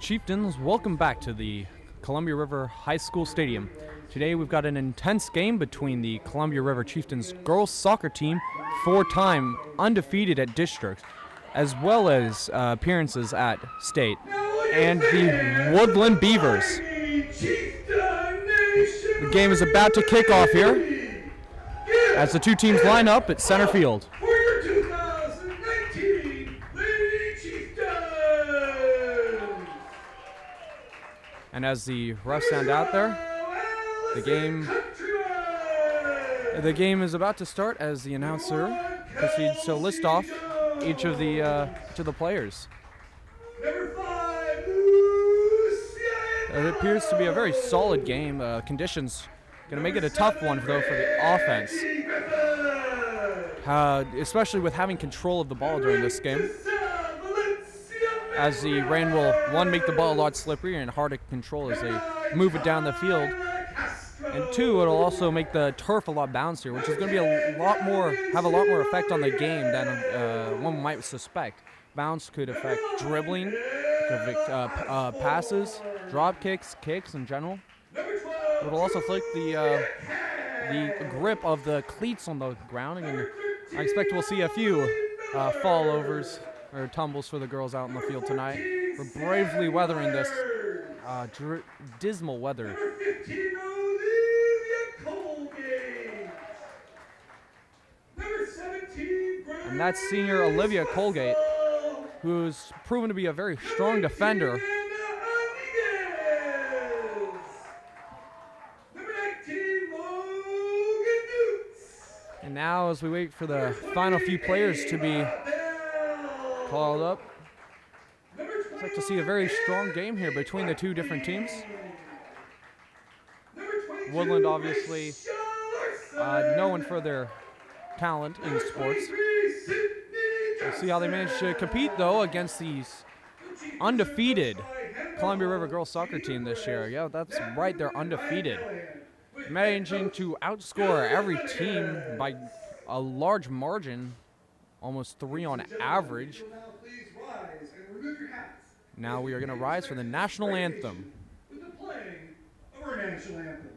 Chieftains, welcome back to the Columbia River High School Stadium. Today we've got an intense game between the Columbia River Chieftains girls soccer team, four-time undefeated at district, as well as appearances at state, and the Woodland Beavers. The game is about to kick off here as the two teams line up at center field. And as the refs stand out there, the game is about to start as the announcer proceeds to list off each of the players. It appears to be a very solid game. Conditions going to make it a tough one though for the offense, especially with having control of the ball during this game. As the rain will, one, make the ball a lot slipperier and hard to control as they move it down the field. And two, it'll also make the turf a lot bouncier, which is going to be have a lot more effect on the game than one might suspect. Bounce could affect dribbling, could affect passes, drop kicks, kicks in general. It'll also affect the grip of the cleats on the ground, and I expect we'll see a few fallovers or tumbles for the girls out in the field tonight. We're bravely weathering this dismal weather. And that's senior Olivia Colgate, who's proven to be a very strong defender. And now, as we wait for the final few players to be called up, I'd like to see a very strong game here between the two different teams. Woodland, obviously, known for their talent in sports. We'll see how they manage to compete, though, against these undefeated Columbia River girls soccer team this year. Yeah, that's right, they're undefeated, managing to outscore every team by a large margin, almost 3 on average. Now we are going to rise for the national anthem. With the playing of our national anthem.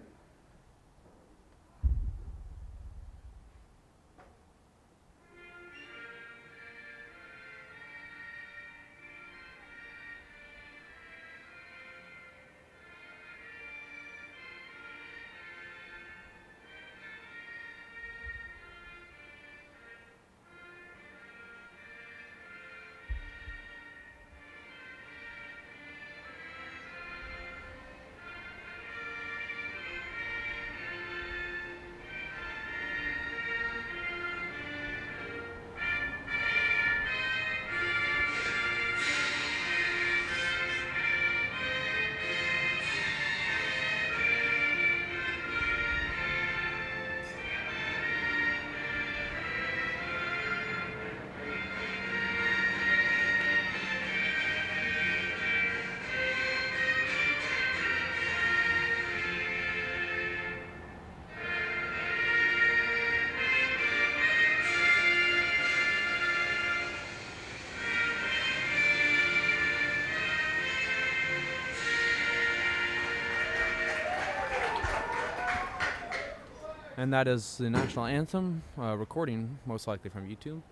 And that is the national anthem, recording most likely from YouTube.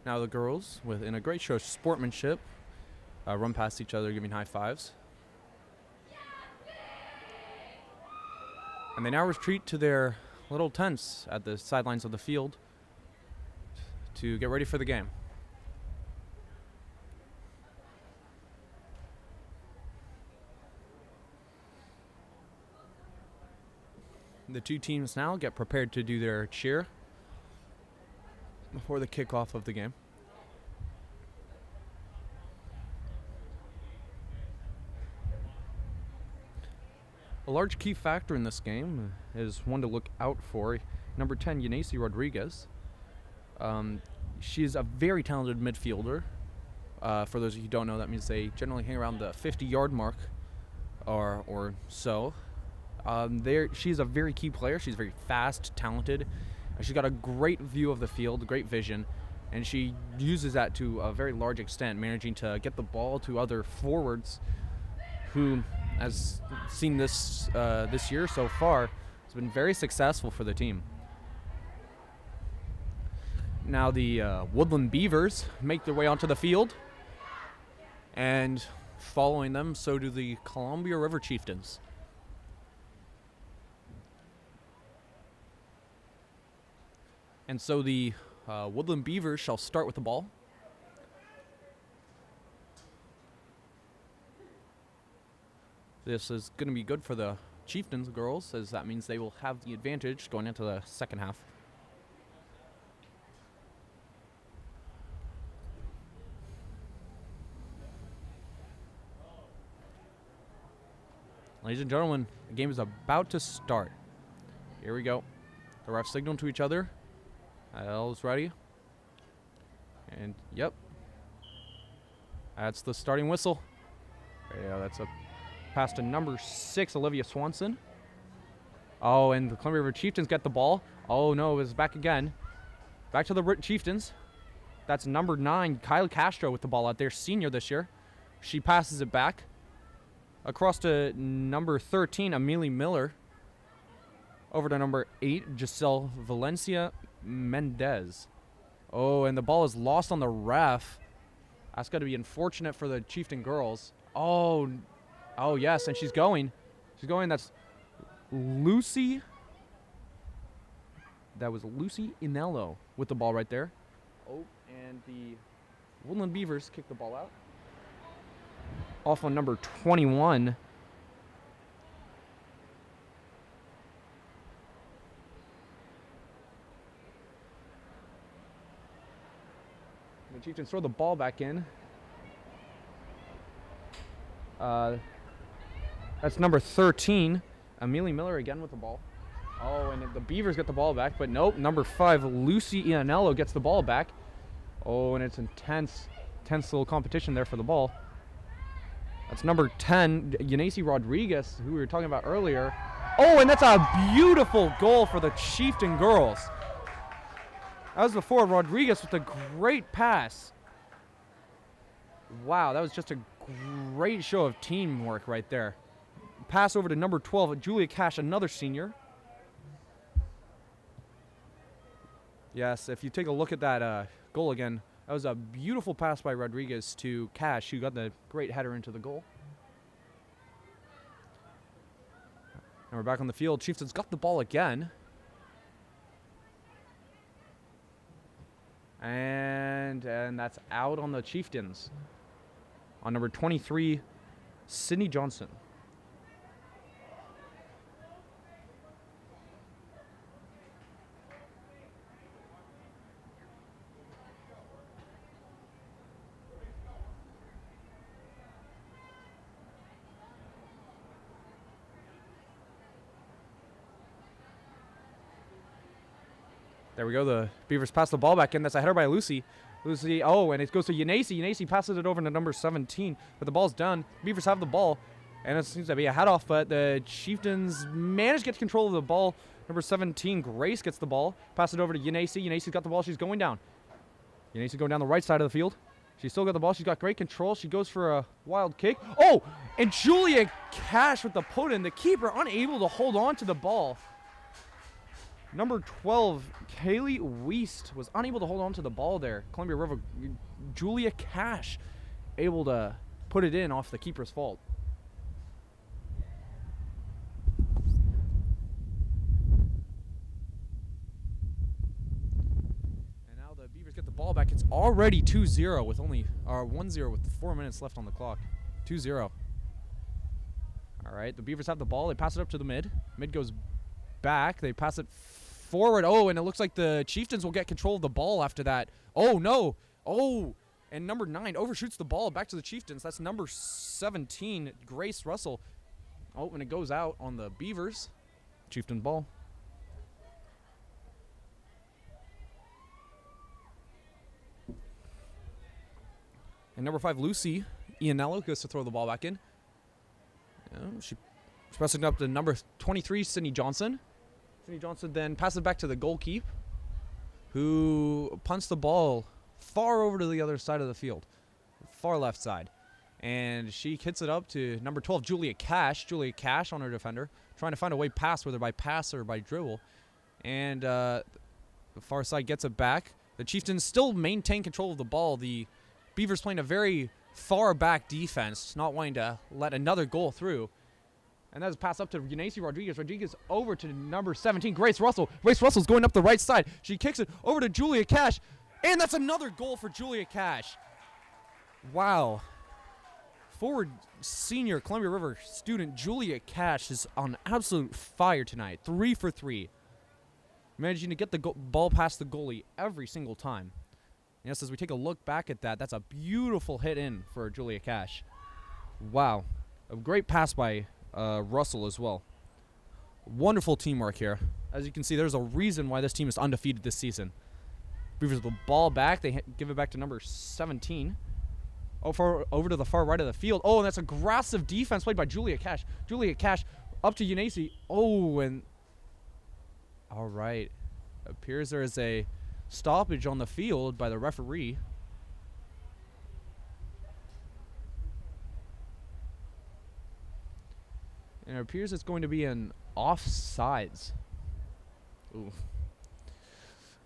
Now the girls, in a great show of sportsmanship, run past each other giving high fives. And they now retreat to their little tents at the sidelines of the field to get ready for the game. The two teams now get prepared to do their cheer before the kickoff of the game. A large key factor in this game is one to look out for. Number 10, Yanesi Rodriguez. She's a very talented midfielder. For those of you who don't know, that means they generally hang around the 50-yard mark or so. She's a very key player. She's very fast, talented. She's got a great view of the field, great vision, and she uses that to a very large extent, managing to get the ball to other forwards who has seen this this year so far, has been very successful for the team. Now the Woodland Beavers make their way onto the field, and following them, so do the Columbia River Chieftains. And so the Woodland Beavers shall start with the ball. This is going to be good for the Chieftains girls, as that means they will have the advantage going into the second half. Ladies and gentlemen, the game is about to start. Here we go. The refs signal to each other. All is ready. And, yep. That's the starting whistle. Yeah, that's a pass to number 6, Olivia Swanson. Oh, and the Columbia River Chieftains get the ball. Oh, no, it was back again. Back to the Chieftains. That's number 9, Kyle Castro with the ball out there, senior this year. She passes it back. Across to number 13, Amelie Miller. Over to number 8, Giselle Valencia Mendez. Oh, and the ball is lost on the ref. That's got to be unfortunate for the Chieftain girls. Oh, yes, and she's going. She's going. That's Lucy. That was Lucy Inello with the ball right there. Oh, and the Woodland Beavers kick the ball out. Off on number 21. The Chieftains throw the ball back in. That's number 13. Amelie Miller again with the ball. Oh, and the Beavers get the ball back, but nope. Number 5, Lucy Ianello gets the ball back. Oh, and it's intense little competition there for the ball. That's number 10, Yanesi Rodriguez, who we were talking about earlier. Oh, and that's a beautiful goal for the Chieftain girls. That was before Rodriguez with a great pass. Wow, that was just a great show of teamwork right there. Pass over to number 12, Julia Cash, another senior. Yes, if you take a look at that goal again, that was a beautiful pass by Rodriguez to Cash, who got the great header into the goal. And we're back on the field. Chieftains got the ball again. And that's out on the Chieftains. On number 23, Sydney Johnson. There we go. The Beavers pass the ball back in. That's a header by Lucy. Lucy, oh, and it goes to Yanesi. Yanesi passes it over to number 17, but the ball's done. Beavers have the ball, and it seems to be a head off, but the Chieftains manage to get control of the ball. Number 17, Grace gets the ball. Pass it over to Yanesi. Yanesi's got the ball. She's going down. Yanesi going down the right side of the field. She's still got the ball. She's got great control. She goes for a wild kick. Oh, and Julia Cash with the put in. The keeper unable to hold on to the ball. Number 12, Kaylee Weist, was unable to hold on to the ball there. Columbia River, Julia Cash, able to put it in off the keeper's fault. And now the Beavers get the ball back. It's already 2-0 with only 1-0 with 4 minutes left on the clock. 2-0. All right, the Beavers have the ball. They pass it up to the mid. Mid goes back. They pass it forward. Oh, and it looks like the Chieftains will get control of the ball after that. Oh, no. Oh, and number 9 overshoots the ball back to the Chieftains. That's number 17, Grace Russell. Oh, and it goes out on the Beavers. Chieftain ball. And number 5, Lucy Ianello goes to throw the ball back in. She's passing up to number 23, Sydney Johnson. Sydney Johnson then passes it back to the goalkeeper, who punts the ball far over to the other side of the field, far left side. And she hits it up to number 12, Julia Cash. Julia Cash on her defender, trying to find a way past, whether by pass or by dribble. And the far side gets it back. The Chieftains still maintain control of the ball. The Beavers playing a very far back defense, not wanting to let another goal through. And that's a pass up to Yanesi Rodriguez. Rodriguez over to number 17, Grace Russell. Grace Russell's going up the right side. She kicks it over to Julia Cash. And that's another goal for Julia Cash. Wow. Forward senior Columbia River student Julia Cash is on absolute fire tonight. 3 for 3. Managing to get the ball past the goalie every single time. Yes, as we take a look back at that, that's a beautiful hit in for Julia Cash. Wow. A great pass by Russell as well. Wonderful teamwork here. As you can see, there's a reason why this team is undefeated this season. Beavers with the ball back. They give it back to number 17. Over to the far right of the field. Oh, and that's aggressive defense played by Julia Cash. Julia Cash up to Yanesi. Oh, and all right. Appears there is a stoppage on the field by the referee. And it appears it's going to be an offsides. Ooh.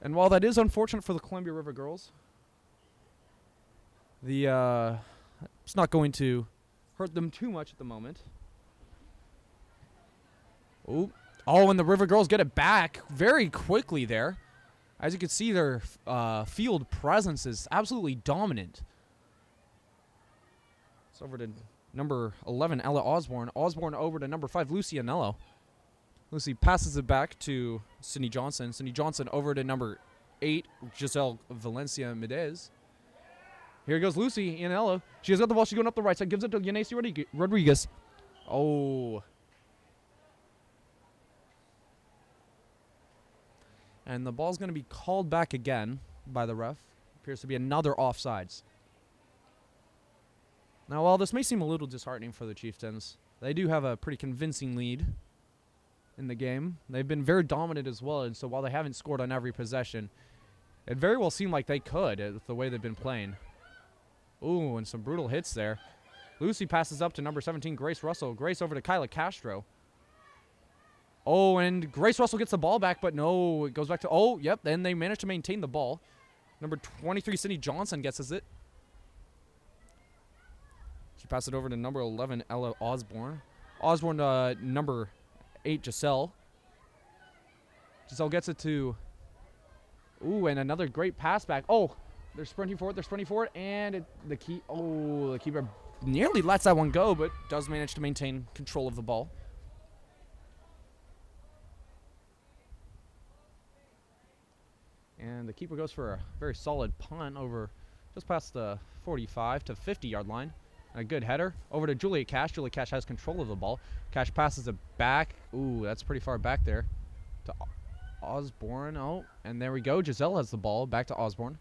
And while that is unfortunate for the Columbia River girls, it's not going to hurt them too much at the moment. Oh, and the River girls get it back very quickly there. As you can see, their field presence is absolutely dominant. It's over to number 11, Ella Osborne. Osborne over to number 5, Lucy Anello. Lucy passes it back to Cindy Johnson. Cindy Johnson over to number 8, Giselle Valencia Medez. Here goes Lucy Anello. She has got the ball. She's going up the right side. Gives it to Yanesi Rodriguez. Oh. And the ball's going to be called back again by the ref. Appears to be another offsides. Now, while this may seem a little disheartening for the Chieftains, they do have a pretty convincing lead in the game. They've been very dominant as well, and so while they haven't scored on every possession, it very well seemed like they could with the way they've been playing. Ooh, and some brutal hits there. Lucy passes up to number 17, Grace Russell. Grace over to Kyla Castro. Oh, and Grace Russell gets the ball back, but no, it goes back to, oh, yep, then they managed to maintain the ball. Number 23, Cindy Johnson gets it. She passes it over to number 11, Ella Osborne. Osborne, number 8, Giselle. Giselle gets it to, ooh, and another great pass back. Oh, they're sprinting forward, and the keeper nearly lets that one go, but does manage to maintain control of the ball. And the keeper goes for a very solid punt over just past the 45 to 50-yard line. A good header over to Julia Cash. Julia Cash has control of the ball. Cash passes it back. Ooh, that's pretty far back there to Osborne. Oh, and there we go. Giselle has the ball back to Osborne.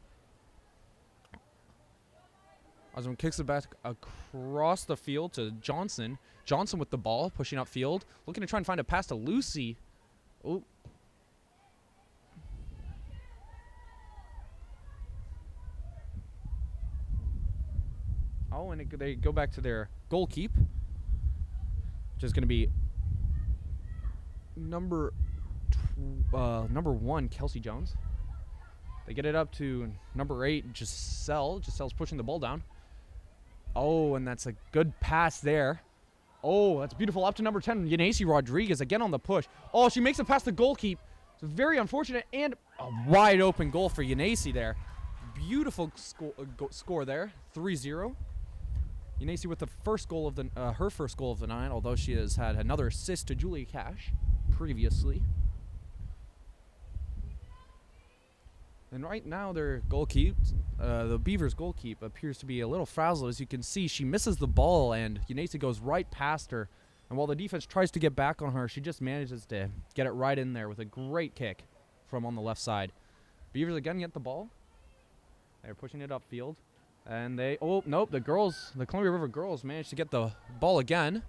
Osborne kicks it back across the field to Johnson. Johnson with the ball, pushing upfield, looking to try and find a pass to Lucy. Ooh. Oh, and they go back to their goal keep, which is going to be number 1, Kelsey Jones. They get it up to number 8, Giselle. Giselle's pushing the ball down. Oh, and that's a good pass there. Oh, that's beautiful. Up to number 10, Yanesi Rodriguez, again on the push. Oh, she makes it past the goal keep. It's very unfortunate, and a wide open goal for Yanesi there. Beautiful score there, 3-0. Yanesi with the first goal of the her first goal of the night, although she has had another assist to Julia Cash previously. And right now their goalkeep, the Beavers goalkeep, appears to be a little frazzled. As you can see, she misses the ball and Yanesi goes right past her. And while the defense tries to get back on her, she just manages to get it right in there with a great kick from on the left side. Beavers again get the ball. They're pushing it upfield. And they, oh, nope, the Columbia River girls managed to get the ball again.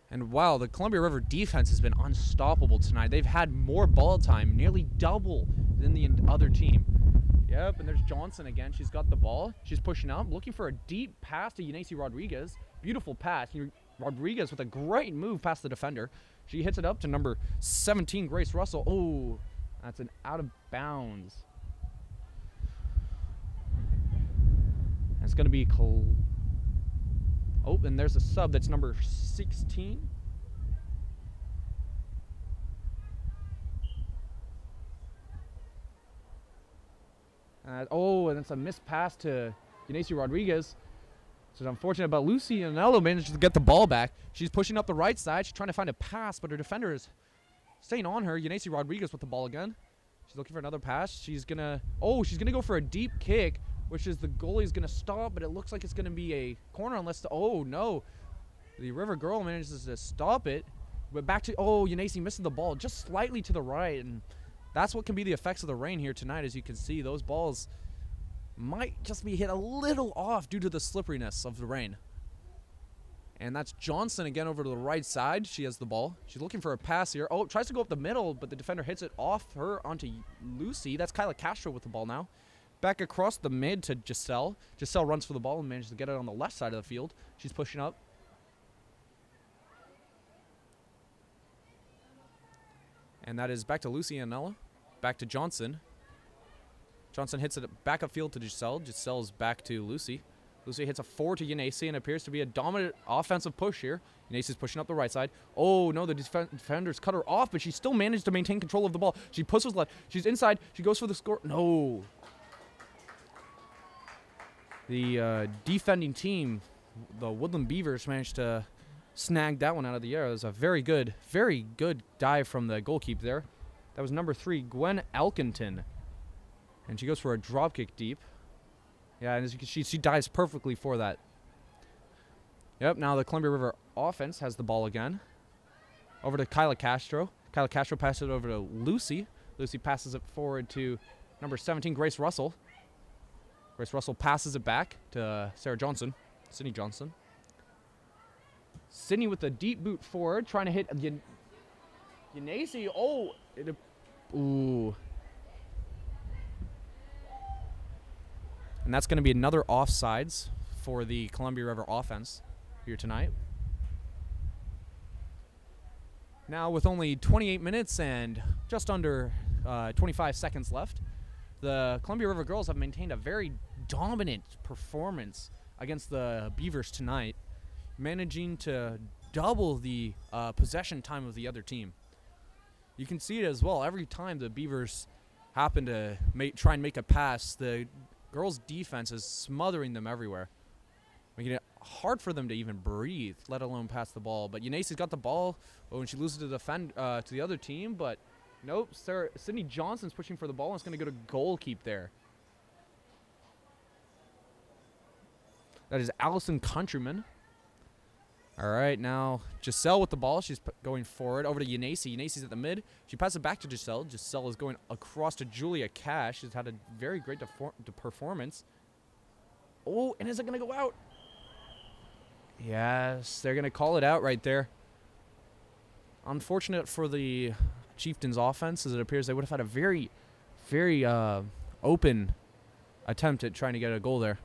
And wow, the Columbia River defense has been unstoppable tonight. They've had more ball time, nearly double than the other team. Yep, and there's Johnson again. She's got the ball. She's pushing up, looking for a deep pass to Yanesi Rodriguez. Beautiful pass. Rodriguez with a great move past the defender. She hits it up to number 17, Grace Russell. Oh, that's an out of bounds. And it's going to be... Oh, and there's a sub that's number 16. And it's a missed pass to Yanesi Rodriguez. So it's unfortunate, but Lucy Anello managed to get the ball back. She's pushing up the right side. She's trying to find a pass, but her defender is staying on her. Yanesi Rodriguez with the ball again. She's looking for another pass. She's going to go for a deep kick, which is the goalie's going to stop, but it looks like it's going to be a corner unless oh, no. The River Girl manages to stop it. But back to, Yanesi missing the ball just slightly to the right, and that's what can be the effects of the rain here tonight. As you can see, those balls might just be hit a little off due to the slipperiness of the rain. And that's Johnson again over to the right side. She has the ball. She's looking for a pass here. Oh, tries to go up the middle, but the defender hits it off her onto Lucy. That's Kyla Castro with the ball now. Back across the mid to Giselle. Giselle runs for the ball and manages to get it on the left side of the field. She's pushing up. And that is back to Lucy Anella. Back to Johnson. Johnson hits it back upfield to Giselle. Giselle's back to Lucy. Lucy hits a forward to Yanesi and appears to be a dominant offensive push here. Yanesi's pushing up the right side. Oh, no, the defenders cut her off, but she still managed to maintain control of the ball. She pushes left. She's inside. She goes for the score. No. The defending team, the Woodland Beavers, managed to snag that one out of the air. It was a very good dive from the goalkeeper there. That was number 3, Gwen Elkington. And she goes for a drop kick deep. Yeah, and as you can see, she dives perfectly for that. Yep, now the Columbia River offense has the ball again. Over to Kyla Castro. Kyla Castro passes it over to Lucy. Lucy passes it forward to number 17, Grace Russell. Grace Russell passes it back to Sarah Johnson. Sydney Johnson. Sydney with a deep boot forward, trying to hit Yanesi. Oh, ooh. And that's going to be another offsides for the Columbia River offense here tonight. Now, with only 28 minutes and just under 25 seconds left, the Columbia River girls have maintained a very dominant performance against the Beavers tonight, managing to double the possession time of the other team. You can see it as well. Every time the Beavers happen to try and make a pass, the girls' defense is smothering them everywhere, making it hard for them to even breathe, let alone pass the ball. But Yanesi's got the ball when she loses to the other team, but nope. Sydney Johnson's pushing for the ball, and it's going to go to goalkeep there. That is Allison Countryman. All right, now Giselle with the ball. She's going forward over to Yanesi. Yanesi's at the mid. She passes it back to Giselle. Giselle is going across to Julia Cash. She's had a very great performance. Oh, and is it going to go out? Yes, they're going to call it out right there. Unfortunate for the Chieftains offense, as it appears they would have had a very, very open attempt at trying to get a goal there.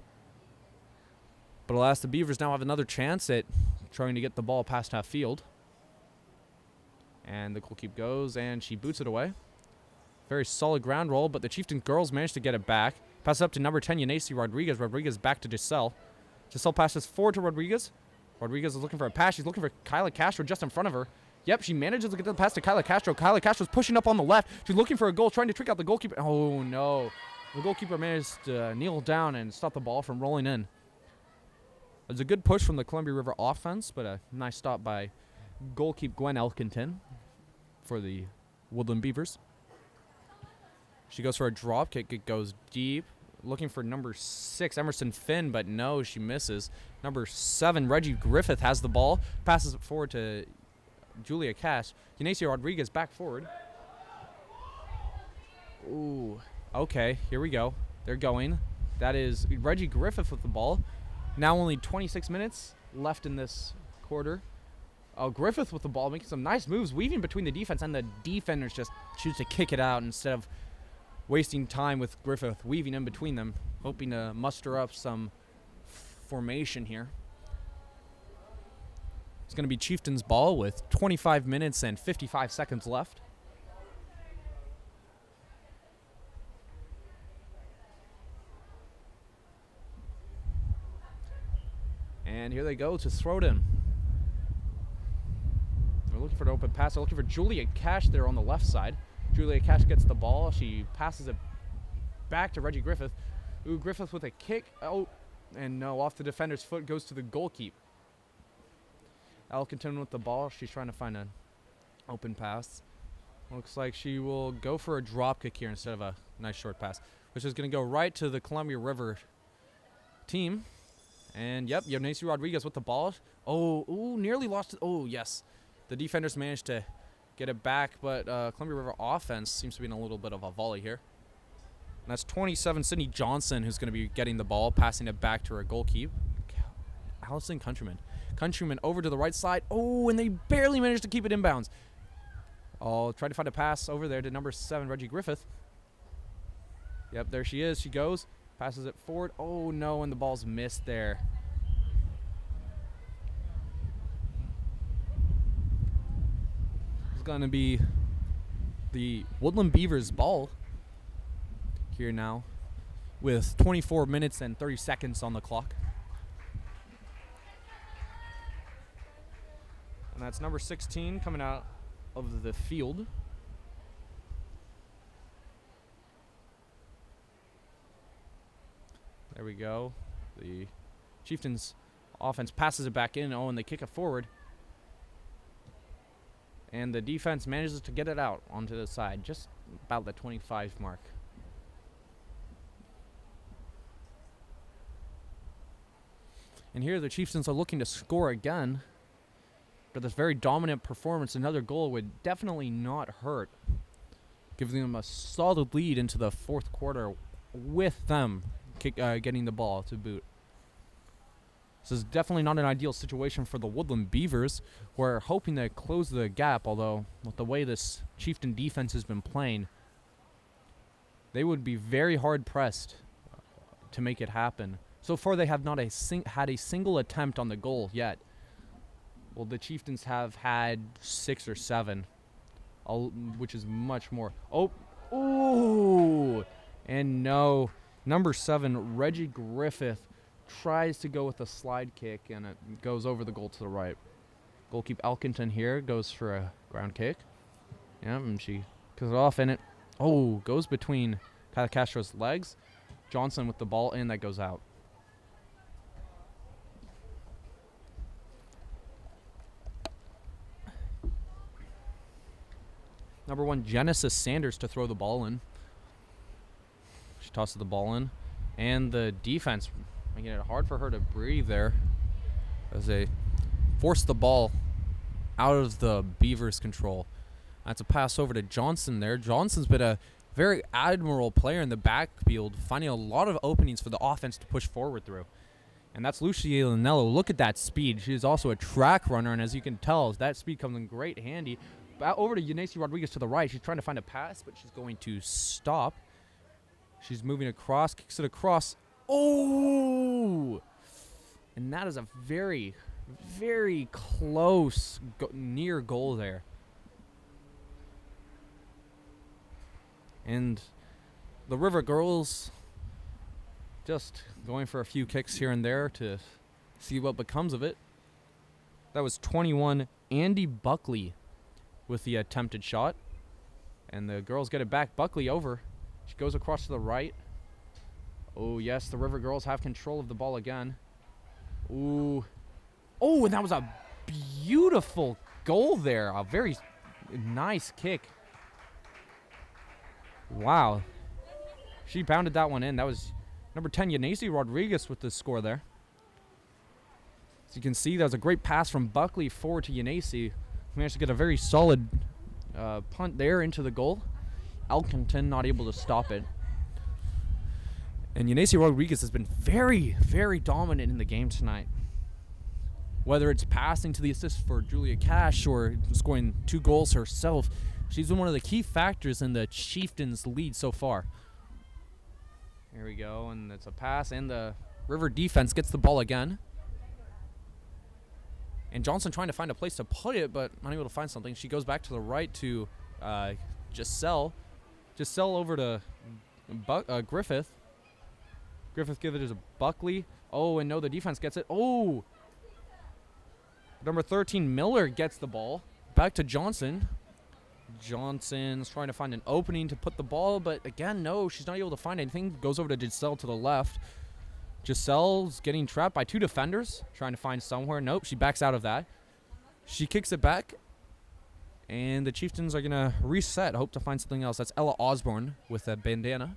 But alas, the Beavers now have another chance at trying to get the ball past half field. And the goalkeeper goes, and she boots it away. Very solid ground roll, but the Chieftain girls managed to get it back. Pass it up to number 10, Yanesi Rodriguez. Rodriguez back to Giselle. Giselle passes forward to Rodriguez. Rodriguez is looking for a pass. She's looking for Kyla Castro just in front of her. Yep, she manages to get the pass to Kyla Castro. Kyla Castro's pushing up on the left. She's looking for a goal, trying to trick out the goalkeeper. Oh, no. The goalkeeper managed to kneel down and stop the ball from rolling in. It was a good push from the Columbia River offense, but a nice stop by goalkeeper Gwen Elkington for the Woodland Beavers. She goes for a drop kick. It goes deep. Looking for number 6, Emerson Finn, but no, she misses. Number 7, Reggie Griffith has the ball. Passes it forward to Julia Cash. Yanesi Rodriguez back forward. Ooh, okay, here we go. They're going. That is Reggie Griffith with the ball. Now only 26 minutes left in this quarter. Oh, Griffith with the ball, making some nice moves, weaving between the defense, and the defenders just choose to kick it out instead of wasting time with Griffith, weaving in between them, hoping to muster up some formation here. It's going to be Chieftain's ball with 25 minutes and 55 seconds left. And here they go to throw it in. They're looking for an open pass. They're looking for Julia Cash there on the left side. Julia Cash gets the ball. She passes it back to Reggie Griffith. Ooh, Griffith with a kick. Oh, and no, off the defender's foot, goes to the goalkeeper. Elkington with the ball. She's trying to find an open pass. Looks like she will go for a drop kick here instead of a nice short pass, which is going to go right to the Columbia River team. And yep, Yanesi Rodriguez with the ball. Oh, ooh, nearly lost it. Oh, yes. The defenders managed to get it back, but Columbia River offense seems to be in a little bit of a volley here. And that's 27, Sydney Johnson, who's going to be getting the ball, passing it back to her goalkeeper, Allison Countryman. Countryman over to the right side. Oh, and they barely managed to keep it inbounds. Oh, try to find a pass over there to number 7, Reggie Griffith. Yep, there she is. She goes, passes it forward. Oh, no, and the ball's missed there. It's going to be the Woodland Beavers ball here now with 24 minutes and 30 seconds on the clock. And that's number 16 coming out of the field. There we go. The Chieftains offense passes it back in. Oh, and they kick it forward. And the defense manages to get it out onto the side, just about the 25 mark. And here the Chieftains are looking to score again. But this very dominant performance, another goal would definitely not hurt, giving them a solid lead into the fourth quarter with them getting the ball to boot. This is definitely not an ideal situation for the Woodland Beavers, who are hoping to close the gap, although with the way this Chieftain defense has been playing, they would be very hard-pressed to make it happen. So far, they have not had a single attempt on the goal yet. Well, the Chieftains have had 6 or 7, which is much more. Oh, ooh, and no. Number 7, Reggie Griffith, tries to go with a slide kick, and it goes over the goal to the right. Goalkeeper Elkington here goes for a ground kick. Yeah, and she kicks it off, and it, goes between Kyla Castro's legs. Johnson with the ball, and that goes out. Number 1, Genesis Sanders to throw the ball in. She tosses the ball in. And the defense making it hard for her to breathe there as they force the ball out of the Beavers' control. That's a pass over to Johnson there. Johnson's been a very admirable player in the backfield, finding a lot of openings for the offense to push forward through. And that's Lucia Lanello. Look at that speed. She is also a track runner, and as you can tell, that speed comes in great handy. Over to Yanesi Rodriguez to the right. She's trying to find a pass, but she's going to stop. She's moving across, kicks it across. Oh! And that is a very, very close, near goal there. And the River Girls just going for a few kicks here and there to see what becomes of it. That was 21, Andy Buckley with the attempted shot. And the girls get it back. Buckley over. She goes across to the right. Oh, yes, the River Girls have control of the ball again. Ooh. Oh, and that was a beautiful goal there. A very nice kick. Wow. She pounded that one in. That was number 10, Yanesi Rodriguez with the score there. As you can see, that was a great pass from Buckley forward to Yanesi. Managed to get a very solid punt there into the goal. Elkington not able to stop it. And Yanesi Rodriguez has been very, very dominant in the game tonight. Whether it's passing to the assist for Julia Cash or scoring 2 goals herself, She's been one of the key factors in the Chieftain's lead so far. Here we go, and it's a pass, and the River defense gets the ball again. And Johnson trying to find a place to put it, but not able to find something. She goes back to the right to Giselle. Giselle over to Griffith. Griffith gives it to Buckley. Oh, and no, the defense gets it. Oh! Number 13, Miller gets the ball. Back to Johnson. Johnson's trying to find an opening to put the ball, but again, no, she's not able to find anything. Goes over to Giselle to the left. Giselle's getting trapped by two defenders, trying to find somewhere. Nope, she backs out of that. She kicks it back, and the Chieftains are going to reset, hope to find something else. That's Ella Osborne with a bandana.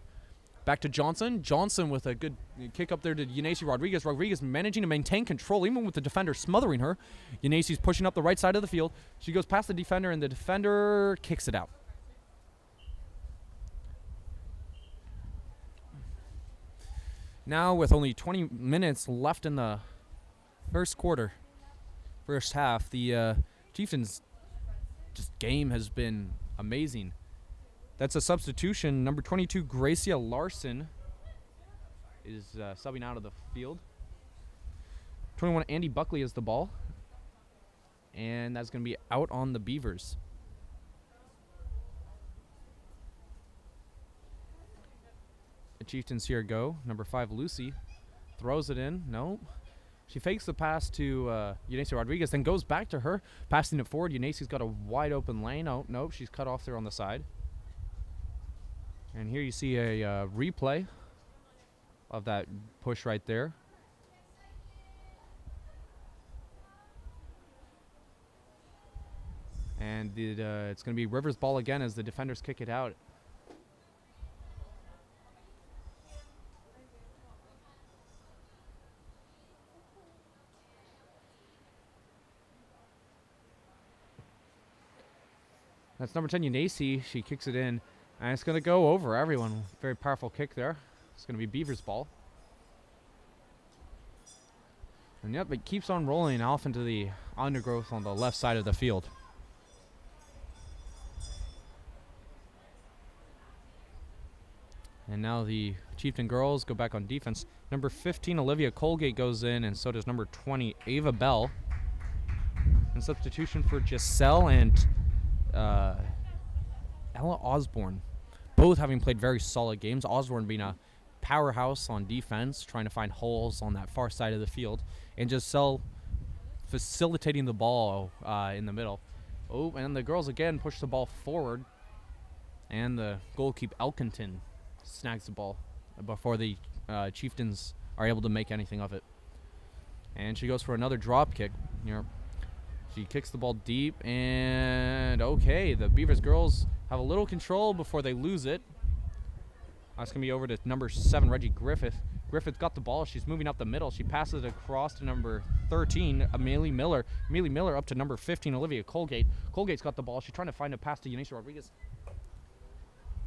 Back to Johnson. Johnson with a good kick up there to Yanesi Rodriguez. Rodriguez managing to maintain control, even with the defender smothering her. Yanesi's pushing up the right side of the field. She goes past the defender, and the defender kicks it out. Now, with only 20 minutes left in the first half, the Chieftains' game has been amazing. That's a substitution. Number 22, Gracia Larson, is subbing out of the field. 21, Andy Buckley has the ball. And that's going to be out on the Beavers. The Chieftains here go. Number 5, Lucy, throws it in. No. She fakes the pass to Yanesi Rodriguez, then goes back to her, passing it forward. Yanesi's got a wide open lane. Oh, nope, she's cut off there on the side. And here you see a replay of that push right there. And it's going to be Rivers' ball again as the defenders kick it out. That's number 10, Yanesi. She kicks it in. And it's going to go over everyone. Very powerful kick there. It's going to be Beavers' ball. And yep, it keeps on rolling off into the undergrowth on the left side of the field. And now the Chieftain girls go back on defense. Number 15, Olivia Colgate goes in, and so does number 20, Ava Bell. And substitution for Giselle and Ella Osborne, both having played very solid games. Osborne being a powerhouse on defense, trying to find holes on that far side of the field, and Giselle facilitating the ball in the middle. Oh, and the girls again push the ball forward, and the goalkeeper Elkington snags the ball before the Chieftains are able to make anything of it. And she goes for another drop kick. She kicks the ball deep, and okay, the Beavers girls have a little control before they lose it. That's going to be over to number 7, Reggie Griffith. Griffith got the ball. She's moving up the middle. She passes it across to number 13, Amelie Miller. Amelie Miller up to number 15, Olivia Colgate. Colgate's got the ball. She's trying to find a pass to Yanesi Rodriguez.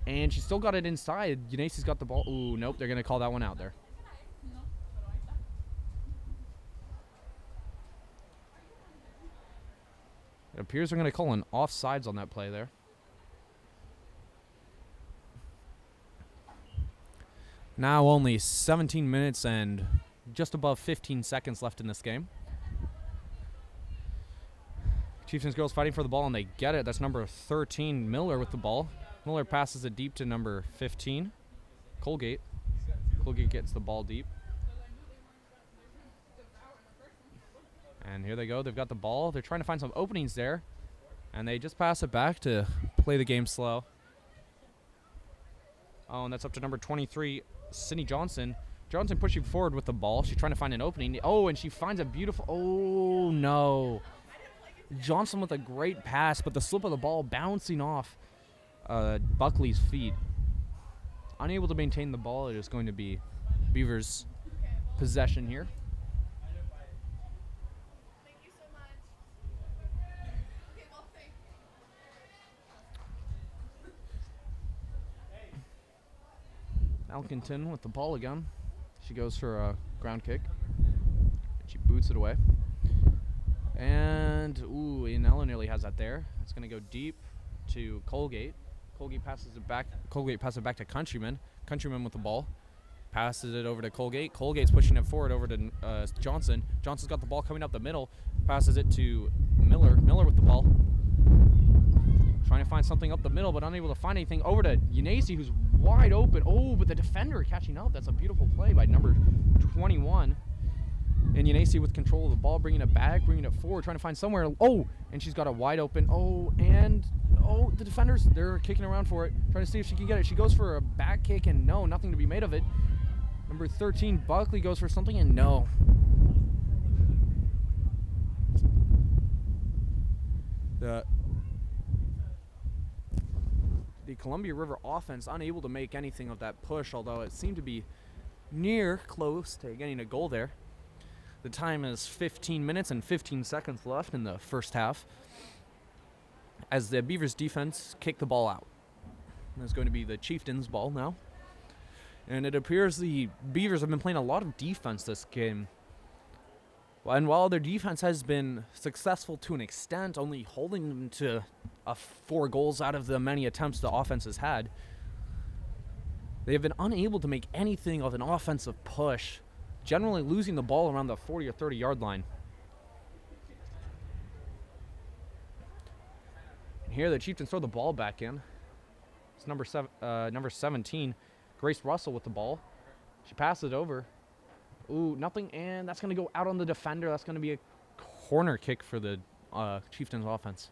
And she still got it inside. Yanesi's got the ball. Ooh, nope, they're going to call that one out there. It appears they're going to call an offsides on that play there. Now only 17 minutes and just above 15 seconds left in this game. Chieftains girls fighting for the ball, and they get it. That's number 13, Miller, with the ball. Miller passes it deep to number 15, Colgate. Colgate gets the ball deep. And here they go. They've got the ball. They're trying to find some openings there. And they just pass it back to play the game slow. Oh, and that's up to number 23, Sydney Johnson. Johnson pushing forward with the ball. She's trying to find an opening. Oh, and she finds a beautiful... Oh, no. Johnson with a great pass, but the slip of the ball bouncing off Buckley's feet. Unable to maintain the ball. It is going to be Beavers' possession here. Elkington with the ball again. She goes for a ground kick. She boots it away. And, ooh, Inella nearly has that there. It's going to go deep to Colgate. Colgate passes it back. Colgate passes it back to Countryman. Countryman with the ball. Passes it over to Colgate. Colgate's pushing it forward over to Johnson. Johnson's got the ball coming up the middle. Passes it to Miller. Miller with the ball. Trying to find something up the middle, but unable to find anything. Over to Yanesi, who's wide open. Oh, but the defender catching up. That's a beautiful play by number 21. And Yanesi with control of the ball, bringing it back, bringing it forward, trying to find somewhere. Oh, and she's got a wide open. Oh, and the defenders, they're kicking around for it, trying to see if she can get it. She goes for a back kick, and no, nothing to be made of it. Number 13, Buckley, goes for something, and no. The Columbia River offense unable to make anything of that push, although it seemed to be close to getting a goal there. The time is 15 minutes and 15 seconds left in the first half as the Beavers defense kick the ball out. It's going to be the Chieftain's ball now. And it appears the Beavers have been playing a lot of defense this game. And while their defense has been successful to an extent, only holding them to 4 goals out of the many attempts the offense has had, they have been unable to make anything of an offensive push, generally losing the ball around the 40 or 30 yard line. And here the Chieftains throw the ball back in. It's number 17, Grace Russell with the ball. She passes it over. Ooh, nothing, and that's going to go out on the defender. That's going to be a corner kick for the Chieftains offense.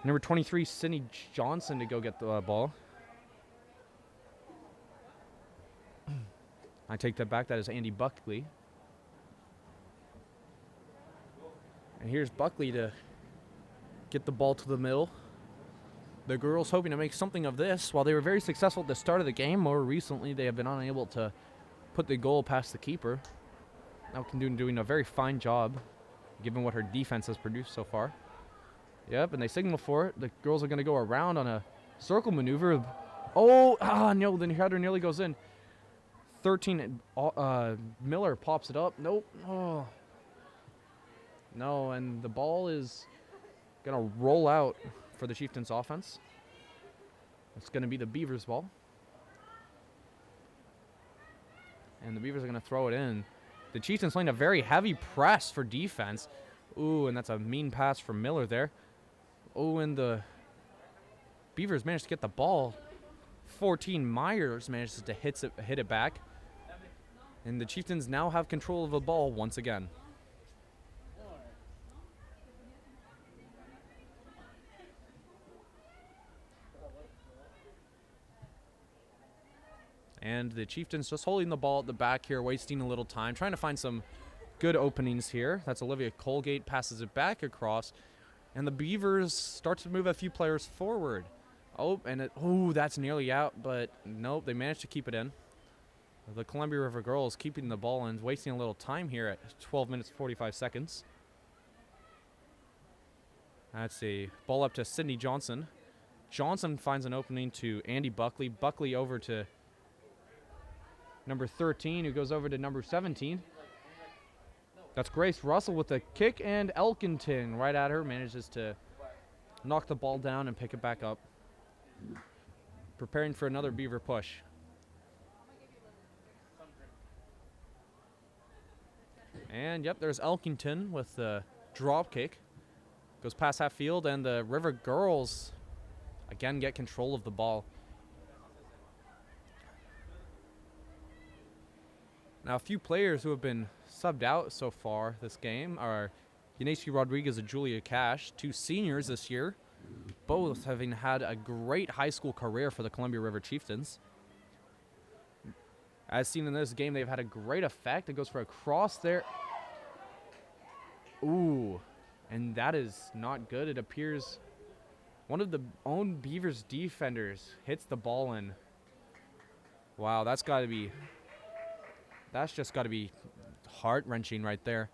Number 23, Sydney Johnson to go get the ball. I take that back. That is Andy Buckley. And here's Buckley to get the ball to the middle. The girls hoping to make something of this. While they were very successful at the start of the game, more recently they have been unable to put the goal past the keeper. Elkington doing a very fine job, given what her defense has produced so far. Yep, and they signal for it. The girls are going to go around on a circle maneuver. Oh, no, the header nearly goes in. 13, Miller pops it up. Nope. Oh. No, and the ball is going to roll out for the Chieftains offense. It's going to be the Beavers ball. And the Beavers are going to throw it in. The Chieftains playing a very heavy press for defense. Ooh, and that's a mean pass from Miller there. Oh, and the Beavers managed to get the ball. 14, Myers manages to hit it back. And the Chieftains now have control of the ball once again. And the Chieftains just holding the ball at the back here, wasting a little time, trying to find some good openings here. That's Olivia Colgate, passes it back across. And the Beavers start to move a few players forward. Oh, and that's nearly out, but nope, they managed to keep it in. The Columbia River girls keeping the ball in, wasting a little time here at 12 minutes 45 seconds. That's a ball up to Sydney Johnson. Johnson finds an opening to Andy Buckley. Buckley over to number 13, who goes over to number 17. That's Grace Russell with a kick, and Elkington right at her manages to knock the ball down and pick it back up. Preparing for another Beaver push. And yep, there's Elkington with the drop kick. Goes past half field, and the River girls again get control of the ball. Now, a few players who have been subbed out so far this game are Yanesi Rodriguez and Julia Cash, 2 seniors this year, both having had a great high school career for the Columbia River Chieftains. As seen in this game, they've had a great effect. It goes for a cross there. Ooh, and that is not good. It appears one of the own Beavers defenders hits the ball in. Wow, that's just got to be heart-wrenching right there.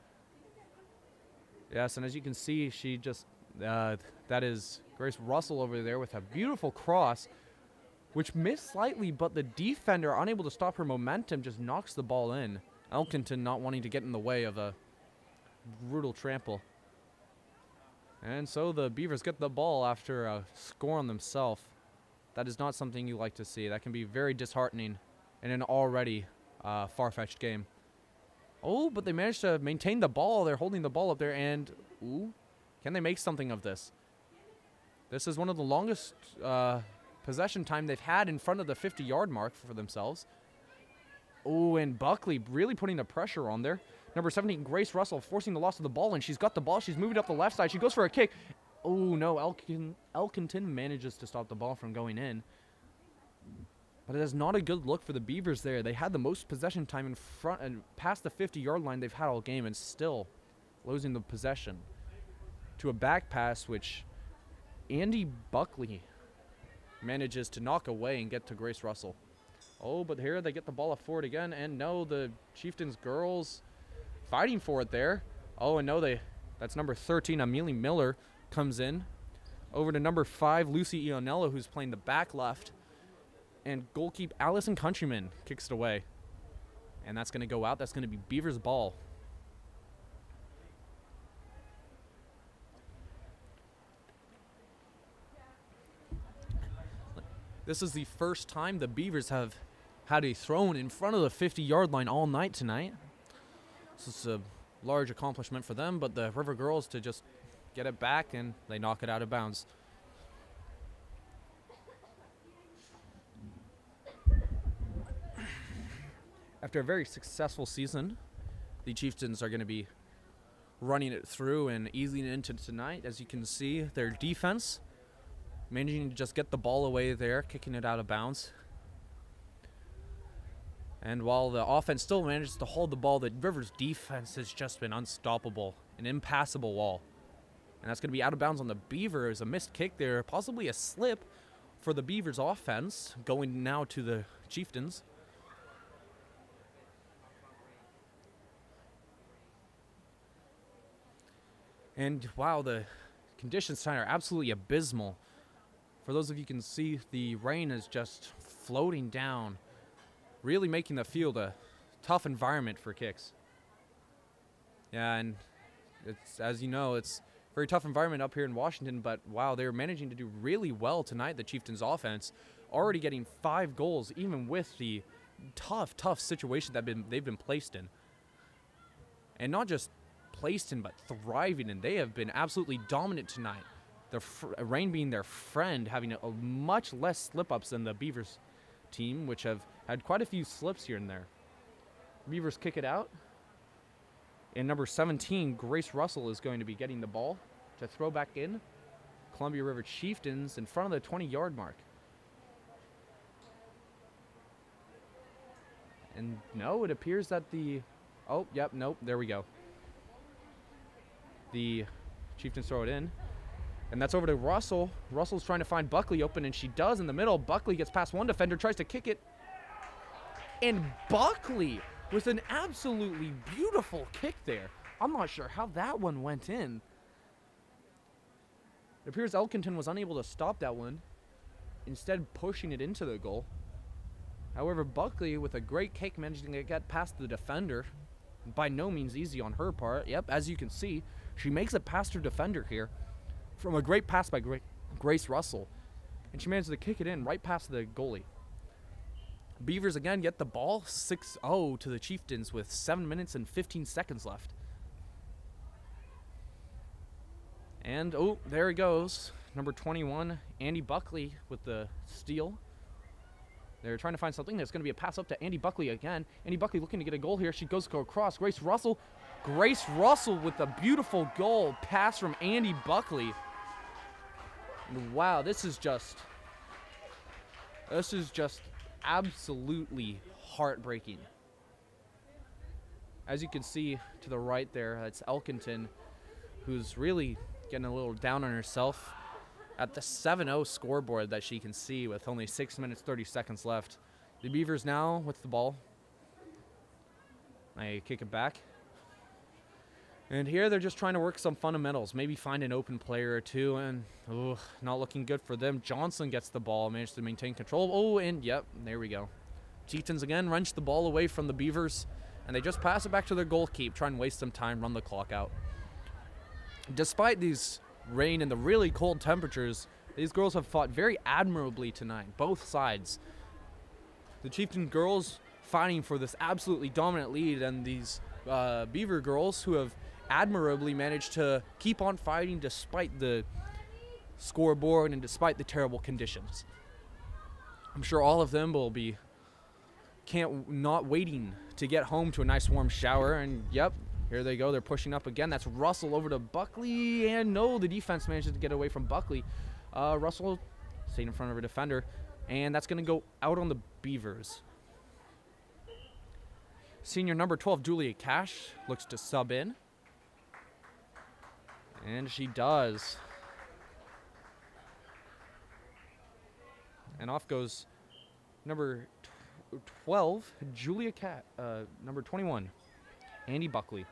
Yes, and as you can see, she just, that is Grace Russell over there with a beautiful cross, which missed slightly, but the defender, unable to stop her momentum, just knocks the ball in. Elkington not wanting to get in the way of a brutal trample. And so the Beavers get the ball after a score on themselves. That is not something you like to see. That can be very disheartening in an already far-fetched game. Oh, but they managed to maintain the ball. They're holding the ball up there, and ooh, can they make something of this? This is one of the longest possession time they've had in front of the 50-yard mark for themselves. Oh, and Buckley really putting the pressure on there. Number 17, Grace Russell, forcing the loss of the ball, and she's got the ball. She's moving up the left side. She goes for a kick. Oh, no, Elkinton manages to stop the ball from going in. But it is not a good look for the Beavers there. They had the most possession time in front and past the 50-yard line they've had all game, and still losing the possession to a back pass, which Andy Buckley manages to knock away and get to Grace Russell. Oh, but here they get the ball up forward again, and no, the Chieftains girls fighting for it there. Oh, and no, that's number 13, Amelie Miller, comes in. Over to number 5, Lucy Ionello, who's playing the back left. And goalkeeper Allison Countryman kicks it away. And that's going to go out. That's going to be Beavers' ball. This is the first time the Beavers have had a throw in front of the 50-yard line all night tonight. This is a large accomplishment for them, but the River Girls to just get it back, and they knock it out of bounds. After a very successful season, the Chieftains are going to be running it through and easing it into tonight. As you can see, their defense managing to just get the ball away there, kicking it out of bounds. And while the offense still manages to hold the ball, the Rivers defense has just been unstoppable, an impassable wall. And that's going to be out of bounds on the Beavers. A missed kick there, possibly a slip for the Beavers offense, going now to the Chieftains. And wow, the conditions tonight are absolutely abysmal. For those of you who can see, the rain is just floating down, really making the field a tough environment for kicks. Yeah, and it's, as you know, it's a very tough environment up here in Washington, but wow, they're managing to do really well tonight, the Chieftains offense, already getting 5 goals, even with the tough situation that they've been placed in. And not just placed in, but thriving, and they have been absolutely dominant tonight. The rain being their friend, having a much less slip-ups than the Beavers team, which have had quite a few slips here and there. Beavers kick it out. And number 17, Grace Russell, is going to be getting the ball to throw back in. Columbia River Chieftains in front of the 20-yard mark. And no, it appears that oh, yep, nope, there we go. The Chieftains throw it in. And that's over to Russell. Russell's trying to find Buckley open, and she does in the middle. Buckley gets past one defender, tries to kick it. And Buckley with an absolutely beautiful kick there. I'm not sure how that one went in. It appears Elkinton was unable to stop that one, instead pushing it into the goal. However, Buckley, with a great kick, managing to get past the defender. By no means easy on her part. Yep, as you can see, she makes it past her defender here from a great pass by Grace Russell. And she manages to kick it in right past the goalie. Beavers again get the ball 6-0 to the Chieftains with 7 minutes and 15 seconds left. And, oh, there he goes. Number 21, Andy Buckley with the steal. They're trying to find something. There's going to be a pass up to Andy Buckley again. Andy Buckley looking to get a goal here. She goes to go across. Grace Russell with a beautiful goal pass from Andy Buckley. And wow, this is just absolutely heartbreaking. As you can see to the right there, it's Elkinton, who's really getting a little down on herself at the 7-0 scoreboard that she can see with only 6 minutes 30 seconds left. The Beavers now with the ball. I kick it back. And here they're just trying to work some fundamentals, maybe find an open player or two, and not looking good for them. Johnson gets the ball, managed to maintain control. Oh, and yep, there we go. Chieftains again wrench the ball away from the Beavers, and they just pass it back to their goalkeeper, try and waste some time, run the clock out. Despite these rain and the really cold temperatures, these girls have fought very admirably tonight, both sides. The Chieftain girls fighting for this absolutely dominant lead, and these Beaver girls who have admirably managed to keep on fighting despite the scoreboard and despite the terrible conditions. I'm sure all of them will be not waiting to get home to a nice warm shower. And yep, here they go. They're pushing up again. That's Russell over to Buckley, and no, the defense manages to get away from Buckley. Russell staying in front of her defender, and that's going to go out on the Beavers. Senior number 12, Julia Cash, looks to sub in. And she does. And off goes number 12, Julia Cat. Number 21, Andy Buckley.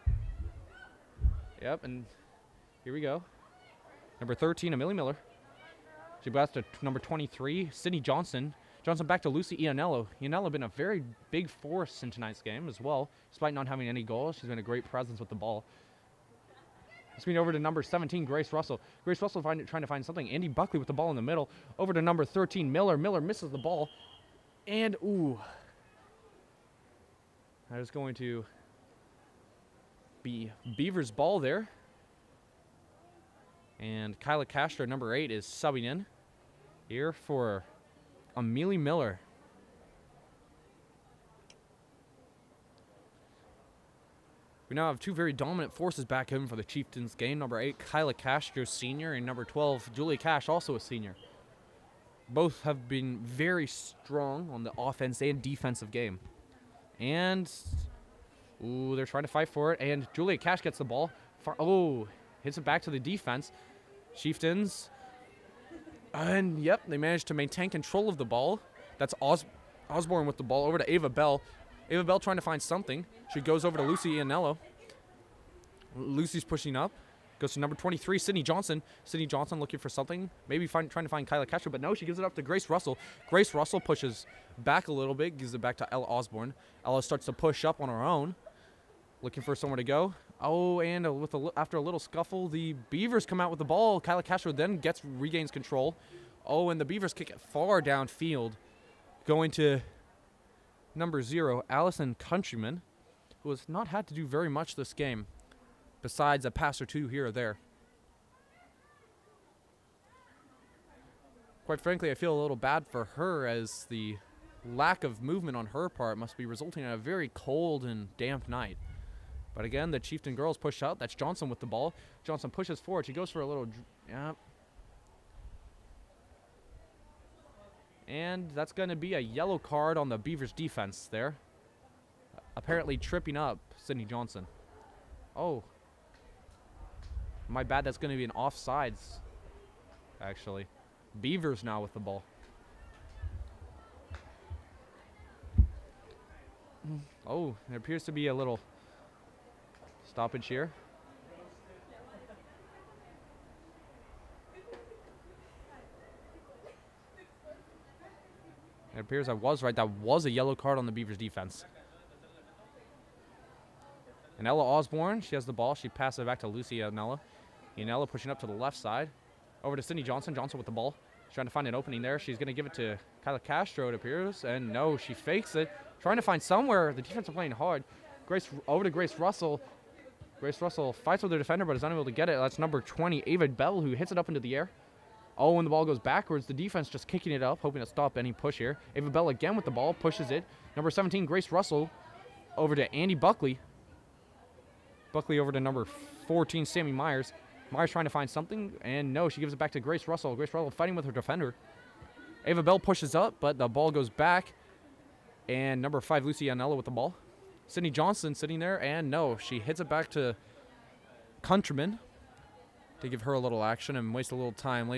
Yep, and here we go. Number 13, Amelia Miller. She bounced to number 23, Sydney Johnson. Johnson back to Lucy Ianello. Ianello been a very big force in tonight's game as well. Despite not having any goals, she's been a great presence with the ball. Swing over to number 17, Grace Russell. Grace Russell trying to find something. Andy Buckley with the ball in the middle. Over to number 13, Miller. Miller misses the ball. And, ooh. That is going to be Beavers' ball there. And Kyla Castro, number 8, is subbing in here for Amelia Miller. We now have two very dominant forces back in for the Chieftains game. Number 8, Kyla Castro, senior, and number 12, Julia Cash, also a senior. Both have been very strong on the offense and defensive game. And, ooh, they're trying to fight for it. And Julia Cash gets the ball. Hits it back to the defense. Chieftains. And, yep, they managed to maintain control of the ball. That's Osborne with the ball over to Ava Bell. Ava Bell trying to find something. She goes over to Lucy Ianello. Lucy's pushing up. Goes to number 23, Sydney Johnson. Sydney Johnson looking for something. Maybe trying to find Kyla Castro, but no, she gives it up to Grace Russell. Grace Russell pushes back a little bit, gives it back to Ella Osborne. Ella starts to push up on her own, looking for somewhere to go. Oh, and after a little scuffle, the Beavers come out with the ball. Kyla Castro then regains control. Oh, and the Beavers kick it far downfield, going to number 0, Allison Countryman, who has not had to do very much this game, besides a pass or two here or there. Quite frankly, I feel a little bad for her, as the lack of movement on her part must be resulting in a very cold and damp night. But again, the Chieftain girls push out. That's Johnson with the ball. Johnson pushes forward. She goes for a little... Yeah. And that's going to be a yellow card on the Beavers defense there. Apparently tripping up Sydney Johnson. Oh. My bad, that's going to be an offsides, actually. Beavers now with the ball. Oh, there appears to be a little stoppage here. It appears I was right. That was a yellow card on the Beavers defense. And Ella Osborne, she has the ball. She passes it back to Lucy Ianello. Ianello pushing up to the left side. Over to Sydney Johnson. Johnson with the ball. She's trying to find an opening there. She's going to give it to Kyla Castro, it appears. And no, she fakes it. Trying to find somewhere. The defense are playing hard. Over to Grace Russell. Grace Russell fights with the defender, but is unable to get it. That's number 20, Ava Bell, who hits it up into the air. Oh, when the ball goes backwards, the defense just kicking it up, hoping to stop any push here. Ava Bell again with the ball, pushes it. Number 17, Grace Russell, over to Andy Buckley. Buckley over to number 14, Sammy Myers. Myers trying to find something, and no, she gives it back to Grace Russell. Grace Russell fighting with her defender. Ava Bell pushes up, but the ball goes back. And number 5, Lucy Ianello with the ball. Sydney Johnson sitting there, and no, she hits it back to Countryman to give her a little action and waste a little time.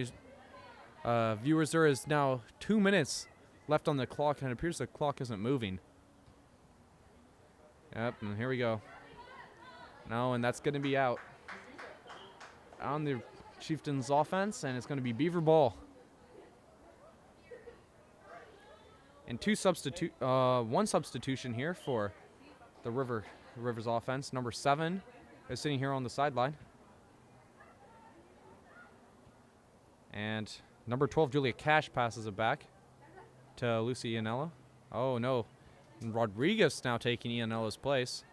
Viewers, there is now 2 minutes left on the clock, and it appears the clock isn't moving. Yep, and here we go. No, and that's going to be out on the Chieftains offense, and it's going to be Beaver ball. And one substitution here for the Rivers offense. Number 7 is sitting here on the sideline. And number 12, Julia Cash, passes it back to Lucy Ianella. Oh, no. Rodriguez now taking Ianella's place.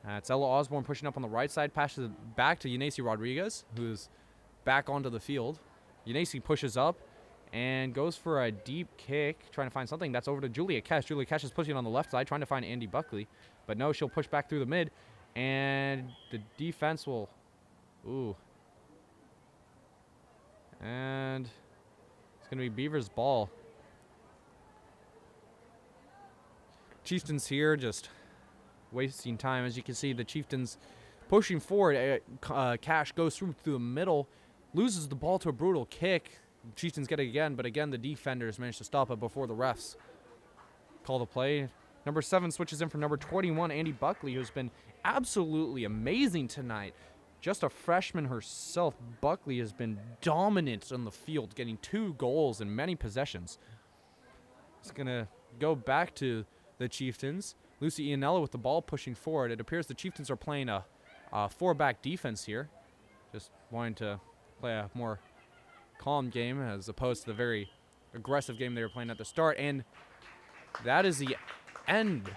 It's Ella Osborne pushing up on the right side, passes it back to Yanesi Rodriguez, who's back onto the field. Yanesi pushes up and goes for a deep kick, trying to find something. That's over to Julia Cash. Julia Cash is pushing on the left side, trying to find Andy Buckley. But no, she'll push back through the mid, and the defense will... Ooh. And it's going to be Beavers' ball. Chieftains here just wasting time. As you can see, the Chieftains pushing forward. Cash goes through the middle, loses the ball to a brutal kick. Chieftains get it again, but again, the defenders managed to stop it before the refs call the play. Number 7 switches in for number 21, Andy Buckley, who's been absolutely amazing tonight. Just a freshman herself, Buckley has been dominant on the field, getting 2 goals and many possessions. It's going to go back to the Chieftains. Lucy Ianella with the ball pushing forward. It appears the Chieftains are playing a 4-back defense here. Just wanting to play a more calm game as opposed to the very aggressive game they were playing at the start. And that is the end.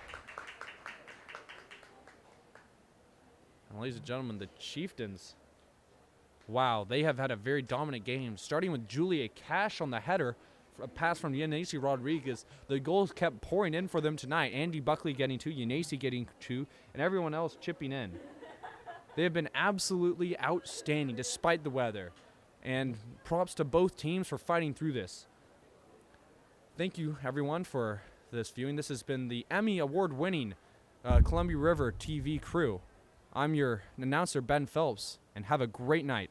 And ladies and gentlemen, the Chieftains, wow, they have had a very dominant game, starting with Julia Cash on the header, a pass from Yanesi Rodriguez. The goals kept pouring in for them tonight. Andy Buckley getting 2, Yanesi getting 2, and everyone else chipping in. They have been absolutely outstanding despite the weather. And props to both teams for fighting through this. Thank you, everyone, for this viewing. This has been the Emmy Award-winning Columbia River TV crew. I'm your announcer, Ben Phelps, and have a great night.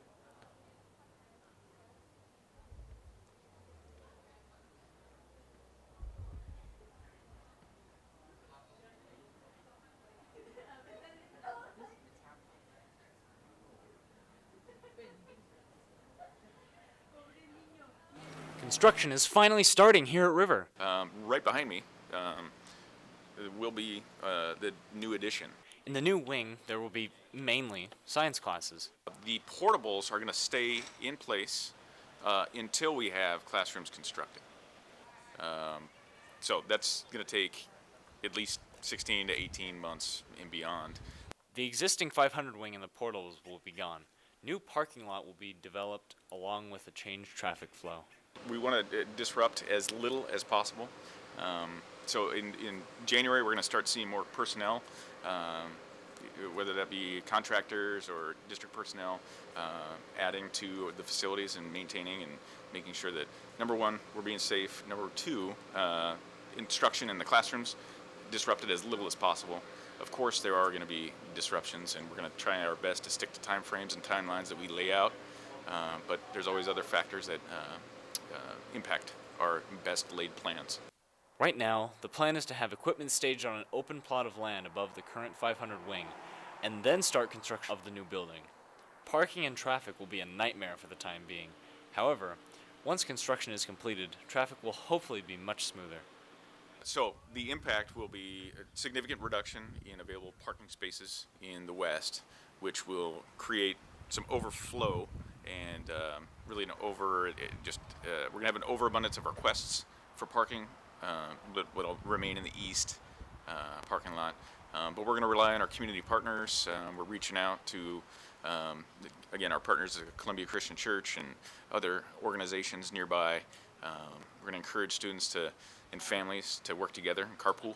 Construction is finally starting here at River. Right behind me will be the new addition. In the new wing, there will be mainly science classes. The portables are going to stay in place until we have classrooms constructed. So that's going to take at least 16 to 18 months and beyond. The existing 500 wing and the portals will be gone. New parking lot will be developed along with a changed traffic flow. We want to disrupt as little as possible. So in January, we're going to start seeing more personnel, whether that be contractors or district personnel, adding to the facilities and maintaining and making sure that, number 1, we're being safe. Number 2, instruction in the classrooms disrupted as little as possible. Of course, there are going to be disruptions, and we're going to try our best to stick to time frames and timelines that we lay out. But there's always other factors that impact our best laid plans. Right now, the plan is to have equipment staged on an open plot of land above the current 500 wing, and then start construction of the new building. Parking and traffic will be a nightmare for the time being. However, once construction is completed, traffic will hopefully be much smoother. So the impact will be a significant reduction in available parking spaces in the west, which will create some overflow and really we're going to have an overabundance of requests for parking, but will remain in the east parking lot. But we're going to rely on our community partners. We're reaching out to, again, our partners at Columbia Christian Church and other organizations nearby. We're going to encourage students and families to work together and carpool.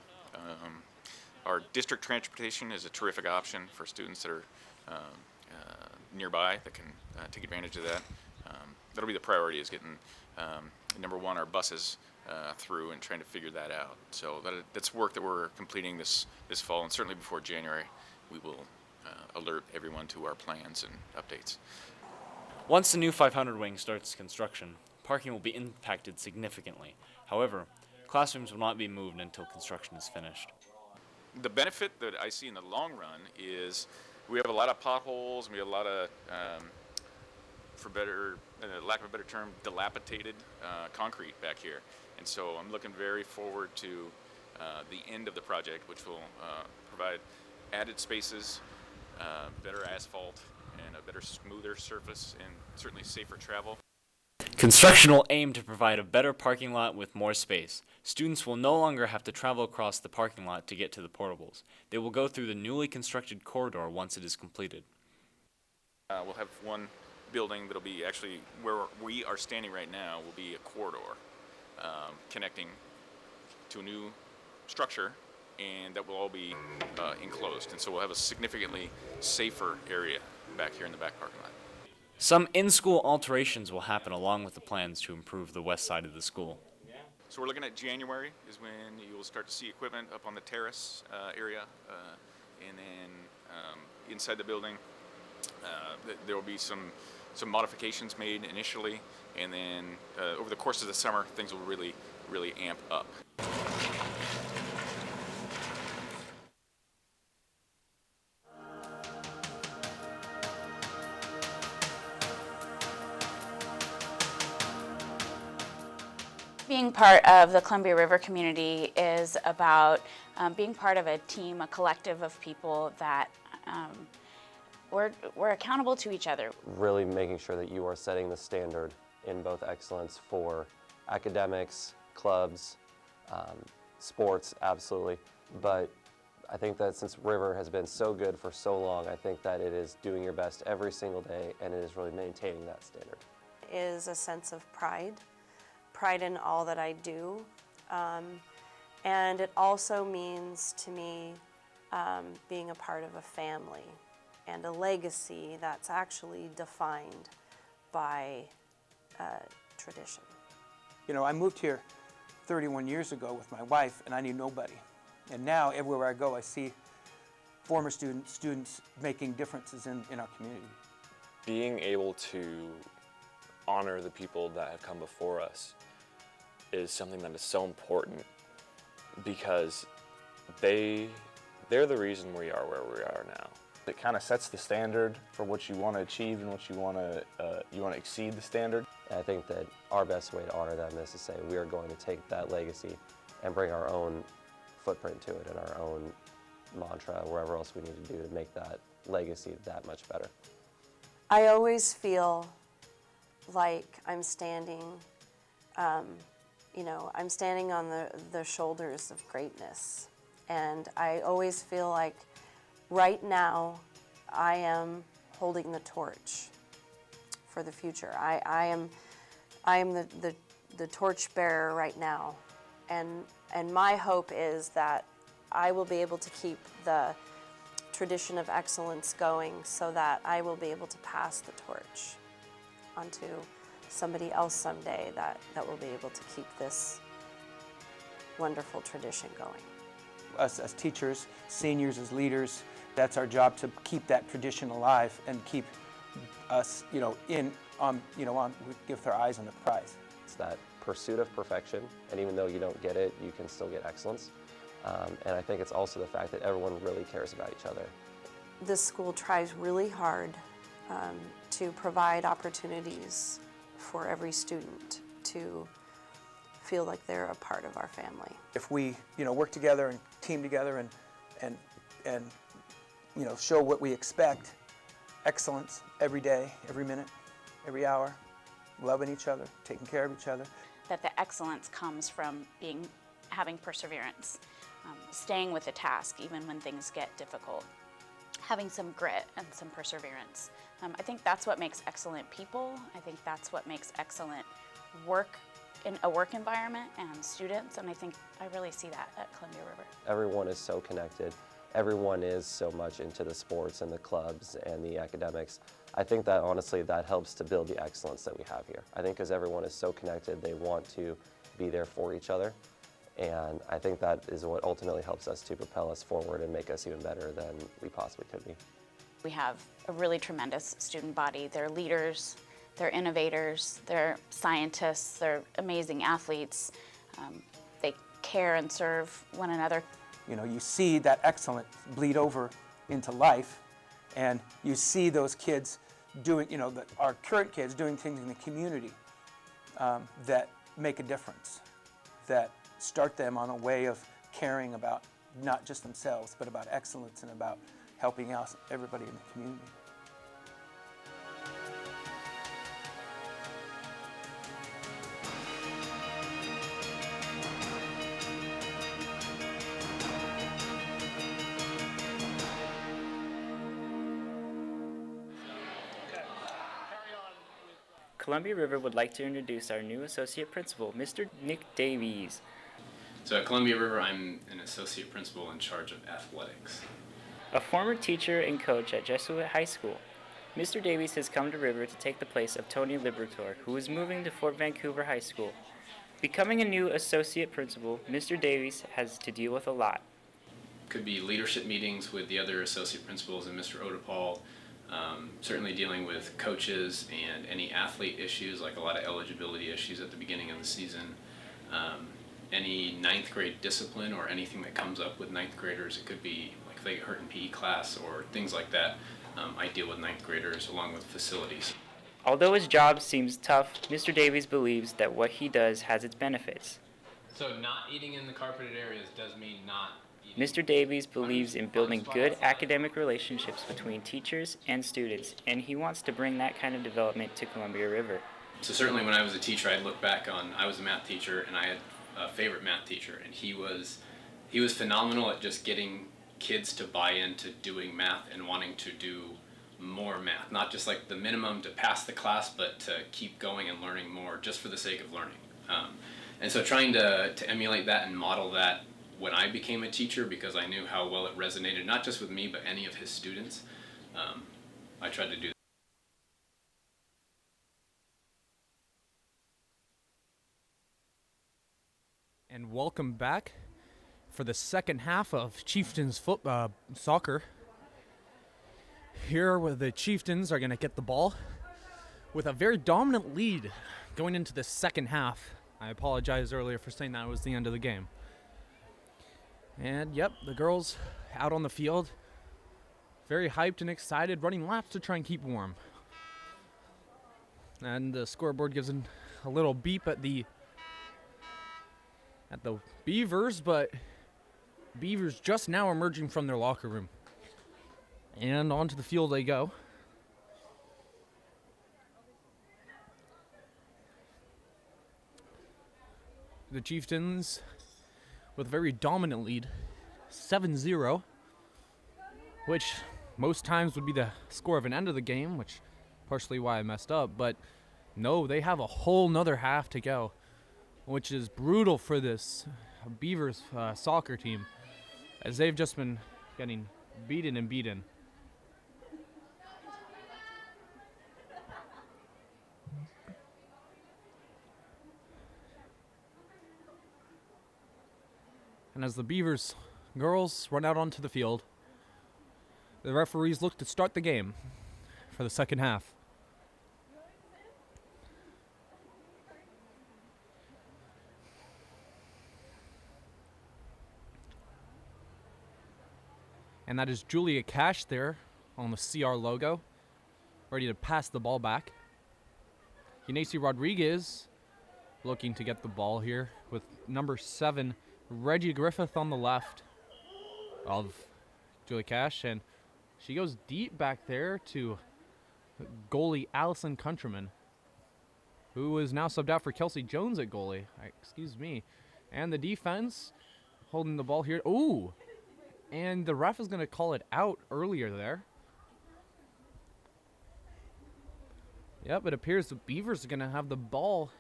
Our district transportation is a terrific option for students that are nearby that can take advantage of that. That'll be the priority, is getting, number 1, our buses through and trying to figure that out. So that's work that we're completing this fall, and certainly before January, we will alert everyone to our plans and updates. Once the new 500 wing starts construction, parking will be impacted significantly. However, classrooms will not be moved until construction is finished. The benefit that I see in the long run is we have a lot of potholes, and we have a lot of, for lack of a better term, dilapidated concrete back here. And so I'm looking very forward to the end of the project, which will provide added spaces, better asphalt, and a better, smoother surface, and certainly safer travel. Construction will aim to provide a better parking lot with more space. Students will no longer have to travel across the parking lot to get to the portables. They will go through the newly constructed corridor once it is completed. We'll have one building that'll be actually where we are standing right now will be a corridor connecting to a new structure, and that will all be enclosed. And so we'll have a significantly safer area back here in the back parking lot. Some in-school alterations will happen along with the plans to improve the west side of the school. So we're looking at January is when you'll start to see equipment up on the terrace area, and then inside the building there will be some modifications made initially, and then over the course of the summer things will really amp up. Being part of the Columbia River community is about being part of a team, a collective of people that we're accountable to each other. Really making sure that you are setting the standard in both excellence for academics, clubs, sports, absolutely. But I think that since River has been so good for so long, I think that it is doing your best every single day, and it is really maintaining that standard. Is a sense of pride in all that I do, and it also means to me being a part of a family and a legacy that's actually defined by tradition. You know, I moved here 31 years ago with my wife, and I knew nobody. And now everywhere I go, I see former students making differences in our community. Being able to honor the people that have come before us is something that is so important, because they're the reason we are where we are now. It kind of sets the standard for what you want to achieve and what you want to exceed the standard. And I think that our best way to honor them is to say we are going to take that legacy and bring our own footprint to it and our own mantra, wherever else we need to do to make that legacy that much better. I always feel like I'm standing, I'm standing on the shoulders of greatness. And I always feel like right now I am holding the torch for the future. I am the torch bearer right now. And my hope is that I will be able to keep the tradition of excellence going so that I will be able to pass the torch onto somebody else someday that will be able to keep this wonderful tradition going. Us as teachers, seniors as leaders, that's our job, to keep that tradition alive and keep us, we give our eyes on the prize. It's that pursuit of perfection, and even though you don't get it, you can still get excellence. And I think it's also the fact that everyone really cares about each other. This school tries really hard to provide opportunities for every student to feel like they're a part of our family. If we, work together and team together and show what we expect, excellence every day, every minute, every hour, loving each other, taking care of each other. That the excellence comes from having perseverance, staying with the task even when things get difficult, having some grit and some perseverance. I think that's what makes excellent people. I think that's what makes excellent work in a work environment and students, and I think I really see that at Columbia River. Everyone is so connected. Everyone is so much into the sports and the clubs and the academics. I think that honestly that helps to build the excellence that we have here. I think because everyone is so connected, they want to be there for each other. And I think that is what ultimately helps us to propel us forward and make us even better than we possibly could be. We have a really tremendous student body. They're leaders, they're innovators, they're scientists, they're amazing athletes. They care and serve one another. You see that excellence bleed over into life, and you see those kids doing, our current kids doing things in the community that make a difference, that start them on a way of caring about not just themselves, but about excellence and about helping out everybody in the community. Columbia River would like to introduce our new associate principal, Mr. Nick Davies. So at Columbia River, I'm an associate principal in charge of athletics. A former teacher and coach at Jesuit High School, Mr. Davies has come to River to take the place of Tony Liberator, who is moving to Fort Vancouver High School. Becoming a new associate principal, Mr. Davies has to deal with a lot. Could be leadership meetings with the other associate principals and Mr. Odepal, certainly dealing with coaches and any athlete issues, like a lot of eligibility issues at the beginning of the season. Any ninth grade discipline or anything that comes up with ninth graders. It could be like if they get hurt in PE class or things like that. I deal with ninth graders along with facilities. Although his job seems tough, Mr. Davies believes that what he does has its benefits. So not eating in the carpeted areas does mean not eating. Mr. Davies believes in building good academic relationships between teachers and students, and he wants to bring that kind of development to Columbia River. So certainly when I was a teacher, I'd look back on, I was a math teacher and I had a favorite math teacher, and he was phenomenal at just getting kids to buy into doing math and wanting to do more math, not just like the minimum to pass the class, but to keep going and learning more just for the sake of learning. And so trying to emulate that and model that when I became a teacher, because I knew how well it resonated, not just with me, but any of his students, I tried to do that. And welcome back for the second half of Chieftain's soccer. Here, where the Chieftains are going to get the ball with a very dominant lead going into the second half. I apologize earlier for saying that it was the end of the game. And yep, the girls out on the field, very hyped and excited, running laps to try and keep warm. And the scoreboard gives a little beep at the Beavers, but Beavers just now emerging from their locker room. And onto the field they go. The Chieftains with a very dominant lead, 7-0, which most times would be the score of an end of the game, which partially why I messed up, but no, they have a whole nother half to go, which is brutal for this Beavers soccer team, as they've just been getting beaten and beaten. And as the Beavers girls run out onto the field, the referees look to start the game for the second half. And that is Julia Cash there on the CR logo, ready to pass the ball back. Yanesi Rodriguez looking to get the ball here with number 7, Reggie Griffith on the left of Julia Cash. And she goes deep back there to goalie Allison Countryman, who is now subbed out for Kelsey Jones at goalie. Excuse me. And the defense holding the ball here. Ooh! And the ref is going to call it out earlier there. Yep, it appears the Beavers are going to have the ball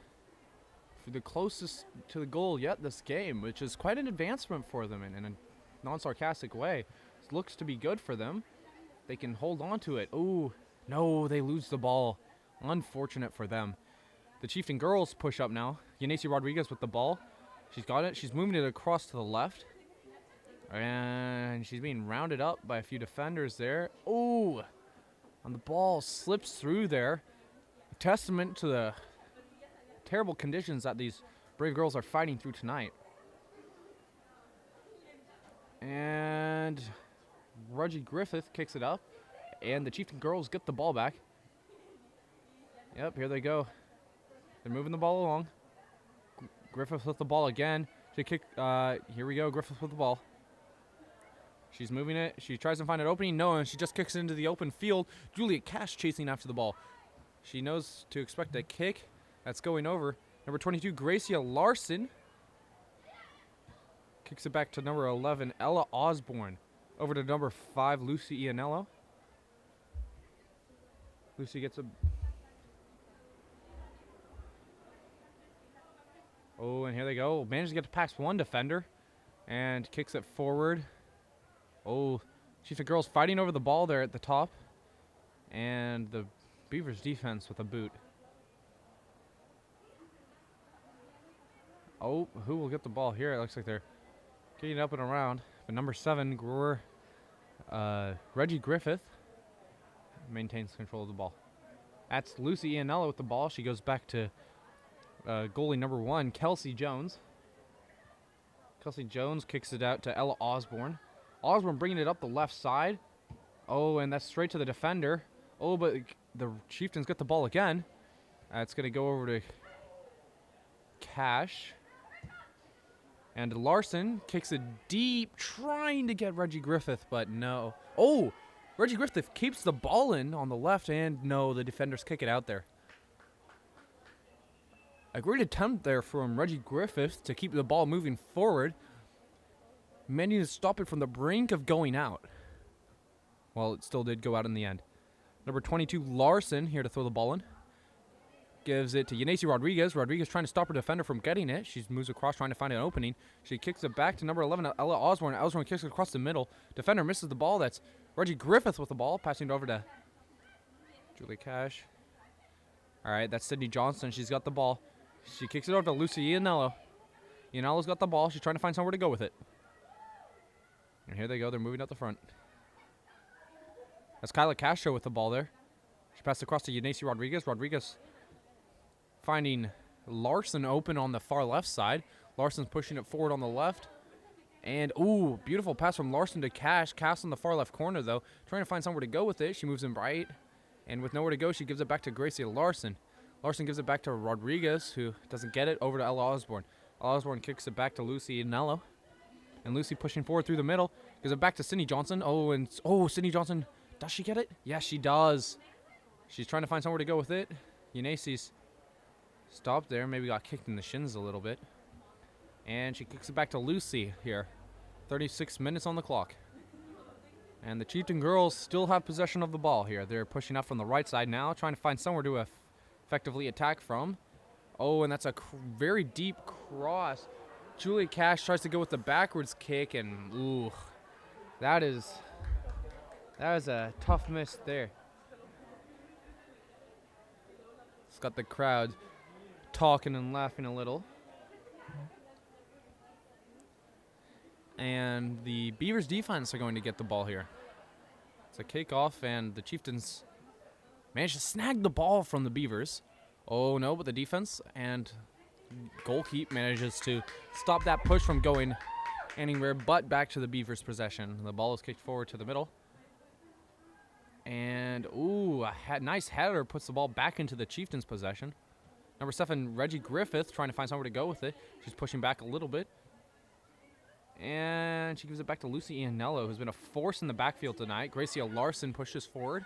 for the closest to the goal yet this game, which is quite an advancement for them in a non-sarcastic way. It looks to be good for them. They can hold on to it. Ooh, no, they lose the ball. Unfortunate for them. The Chieftain girls push up now. Yanesi Rodriguez with the ball. She's got it. She's moving it across to the left. And she's being rounded up by a few defenders there. Ooh, and the ball slips through there. A testament to the terrible conditions that these brave girls are fighting through tonight. And Reggie Griffith kicks it up, and the Chieftain girls get the ball back. Yep, here they go. They're moving the ball along. Griffith with the ball again. Here we go, Griffith with the ball. She's moving it. She tries to find an opening. No, and she just kicks it into the open field. Juliet Cash chasing after the ball. She knows to expect a kick. That's going over. Number 22, Gracia Larson. Kicks it back to number 11, Ella Osborne. Over to number 5, Lucy Ianello. Lucy gets a... Oh, and here they go. Managed to get past one defender and kicks it forward. Oh, Chieftain girls fighting over the ball there at the top. And the Beavers defense with a boot. Oh, who will get the ball here? It looks like they're getting up and around. But number 7, Reggie Griffith maintains control of the ball. That's Lucy Ianella with the ball. She goes back to goalie number 1, Kelsey Jones. Kelsey Jones kicks it out to Ella Osborne. Osborne bringing it up the left side. Oh, and that's straight to the defender. Oh, but the Chieftains get the ball again. It's going to go over to Cash. And Larson kicks it deep, trying to get Reggie Griffith, but no. Oh, Reggie Griffith keeps the ball in on the left, and no, the defenders kick it out there. A great attempt there from Reggie Griffith to keep the ball moving forward. Managing to stop it from the brink of going out. Well, it still did go out in the end. Number 22, Larson, here to throw the ball in. Gives it to Yanesi Rodriguez. Rodriguez trying to stop her defender from getting it. She moves across trying to find an opening. She kicks it back to number 11, Ella Osborne. Osborne kicks it across the middle. Defender misses the ball. That's Reggie Griffith with the ball. Passing it over to Julie Cash. All right, that's Sydney Johnson. She's got the ball. She kicks it over to Lucy Ianello. Ianello's got the ball. She's trying to find somewhere to go with it. And here they go. They're moving up the front. That's Kyla Castro with the ball there. She passed across to Yanesi Rodriguez. Rodriguez finding Larson open on the far left side. Larson's pushing it forward on the left. And, ooh, beautiful pass from Larson to Cash. Cash on the far left corner, though. Trying to find somewhere to go with it. She moves in right. And with nowhere to go, she gives it back to Gracie Larson. Larson gives it back to Rodriguez, who doesn't get it, over to Ella Osborne. Ella Osborne kicks it back to Lucy Anello. And Lucy pushing forward through the middle. Gives it back to Sydney Johnson. Sydney Johnson, does she get it? Yes, she does. She's trying to find somewhere to go with it. Yanesi's stopped there, maybe got kicked in the shins a little bit. And she kicks it back to Lucy here. 36 minutes on the clock. And the Chieftain girls still have possession of the ball here. They're pushing up from the right side now, trying to find somewhere to effectively attack from. Oh, and that's a very deep cross. Julia Cash tries to go with the backwards kick, and ooh, that is a tough miss there. It's got the crowd talking and laughing a little. And the Beavers defense are going to get the ball here. It's a kickoff, and the Chieftains manage to snag the ball from the Beavers. Oh no, but the defense and goalkeeper manages to stop that push from going anywhere but back to the Beavers' possession. The ball is kicked forward to the middle. And, ooh, a nice header puts the ball back into the Chieftains' possession. Number 7, Reggie Griffith, trying to find somewhere to go with it. She's pushing back a little bit. And she gives it back to Lucy Ianello, who's been a force in the backfield tonight. Gracia Larson pushes forward.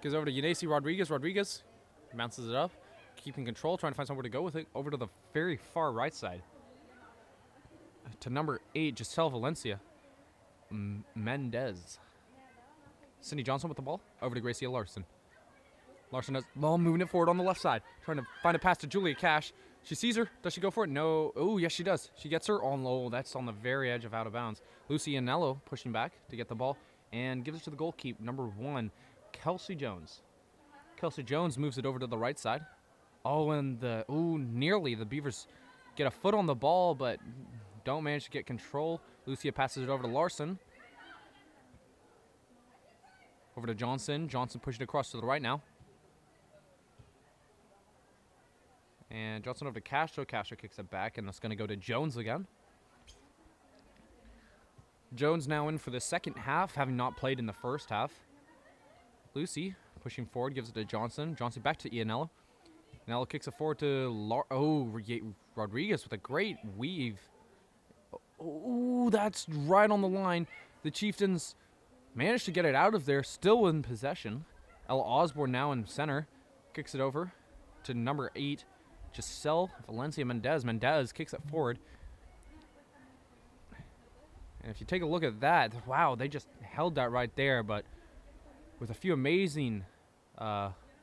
Gives over to Yanesi Rodriguez. Rodriguez bounces it up, keeping control, trying to find somewhere to go with it. Over to the very far right side. To number 8, Giselle Valencia. Mendez. Cindy Johnson with the ball. Over to Gracia Larson. Larson has the ball, moving it forward on the left side. Trying to find a pass to Julia Cash. She sees her. Does she go for it? No. Oh, yes, she does. She gets her on low. That's on the very edge of out of bounds. Lucy Anello pushing back to get the ball and gives it to the goalkeeper, number 1, Kelsey Jones. Kelsey Jones moves it over to the right side. Oh, and nearly the Beavers get a foot on the ball, but don't manage to get control. Lucia passes it over to Larson. Over to Johnson. Johnson pushing it across to the right now. And Johnson over to Castro. Castro kicks it back, and that's going to go to Jones again. Jones now in for the second half, having not played in the first half. Lucy pushing forward, gives it to Johnson. Johnson back to Ianello. Ianello kicks it forward to Rodriguez with a great weave. Oh, that's right on the line. The Chieftains managed to get it out of there, still in possession. Ella Osborne now in center. Kicks it over to number 8, Giselle Valencia Mendez. Mendez kicks it forward. And if you take a look at that, wow, they just held that right there. But with a few amazing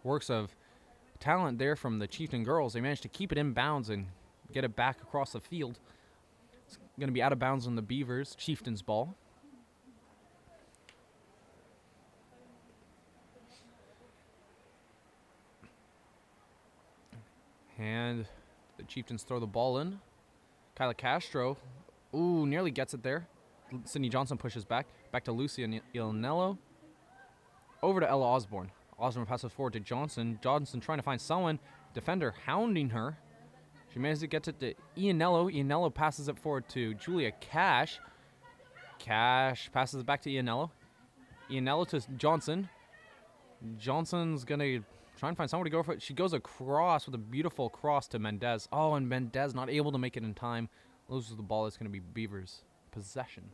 works of talent there from the Chieftain girls, they managed to keep it in bounds and get it back across the field. It's going to be out of bounds on the Beavers. Chieftain's ball. And the Chieftains throw the ball in. Kyla Castro, ooh, nearly gets it there. Sydney Johnson pushes back. Back to Lucia Ianello. Over to Ella Osborne. Osborne passes forward to Johnson. Johnson trying to find someone. Defender hounding her. She manages to get it to Ianello. Ianello passes it forward to Julia Cash. Cash passes it back to Ianello. Ianello to Johnson. Johnson's going to try and find somewhere to go for it. She goes across with a beautiful cross to Mendez. Oh, and Mendez not able to make it in time. Loses the ball. It's going to be Beavers' possession.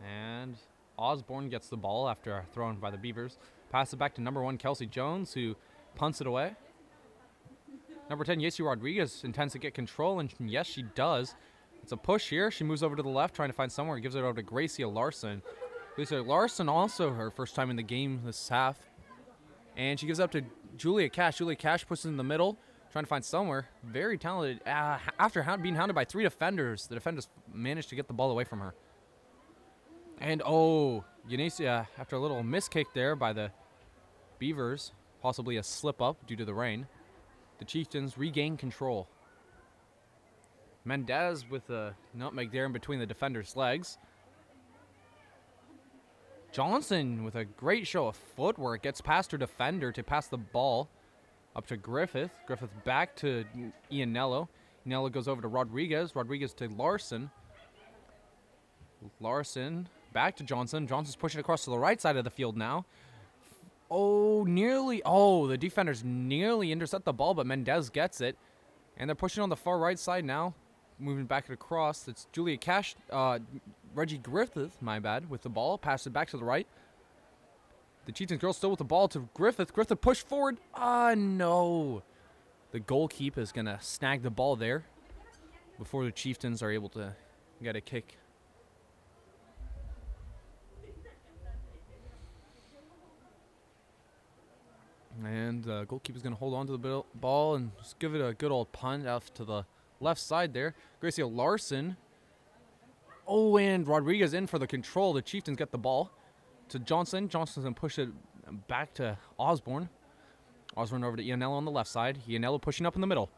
And Osborne gets the ball after thrown by the Beavers. Passes it back to number 1, Kelsey Jones, who punts it away. Number 10, Yesi Rodriguez intends to get control, and yes, she does. It's a push here. She moves over to the left, trying to find somewhere. Gives it over to Gracia Larson. Gracia Larson also her first time in the game this half. And she gives it up to Julia Cash. Julia Cash pushes in the middle, trying to find somewhere. Very talented. After being hounded by 3 defenders, the defenders managed to get the ball away from her. And, oh, Yanesia, after a little miss kick there by the Beavers, possibly a slip-up due to the rain, the Chieftains regain control. Mendez with a nutmeg there in between the defender's legs. Johnson with a great show of footwork gets past her defender to pass the ball up to Griffith. Griffith back to Ianello. Ianello goes over to Rodriguez. Rodriguez to Larson. Larson back to Johnson. Johnson's pushing across to the right side of the field now. Oh, nearly. Oh, the defenders nearly intercept the ball, but Mendez gets it. And they're pushing on the far right side now. Moving back across. It's Julia Cash, Reggie Griffith, my bad, with the ball. Passes it back to the right. The Chieftains girl still with the ball to Griffith. Griffith pushed forward. No. The goalkeeper is going to snag the ball there before the Chieftains are able to get a kick. And the goalkeeper's going to hold on to the ball and just give it a good old punt out to the left side there. Gracia Larson. Oh, and Rodriguez in for the control. The Chieftains get the ball to Johnson. Johnson's going to push it back to Osborne. Osborne over to Ianello on the left side. Ianello pushing up in the middle.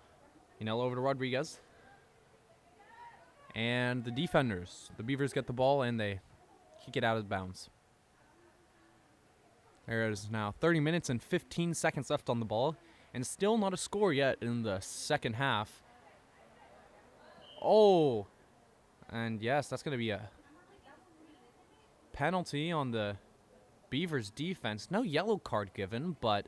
Ianello over to Rodriguez. And the defenders, the Beavers get the ball and they kick it out of bounds. There it is now. 30 minutes and 15 seconds left on the ball. And still not a score yet in the second half. Oh. And yes, that's going to be a penalty on the Beavers defense. No yellow card given, but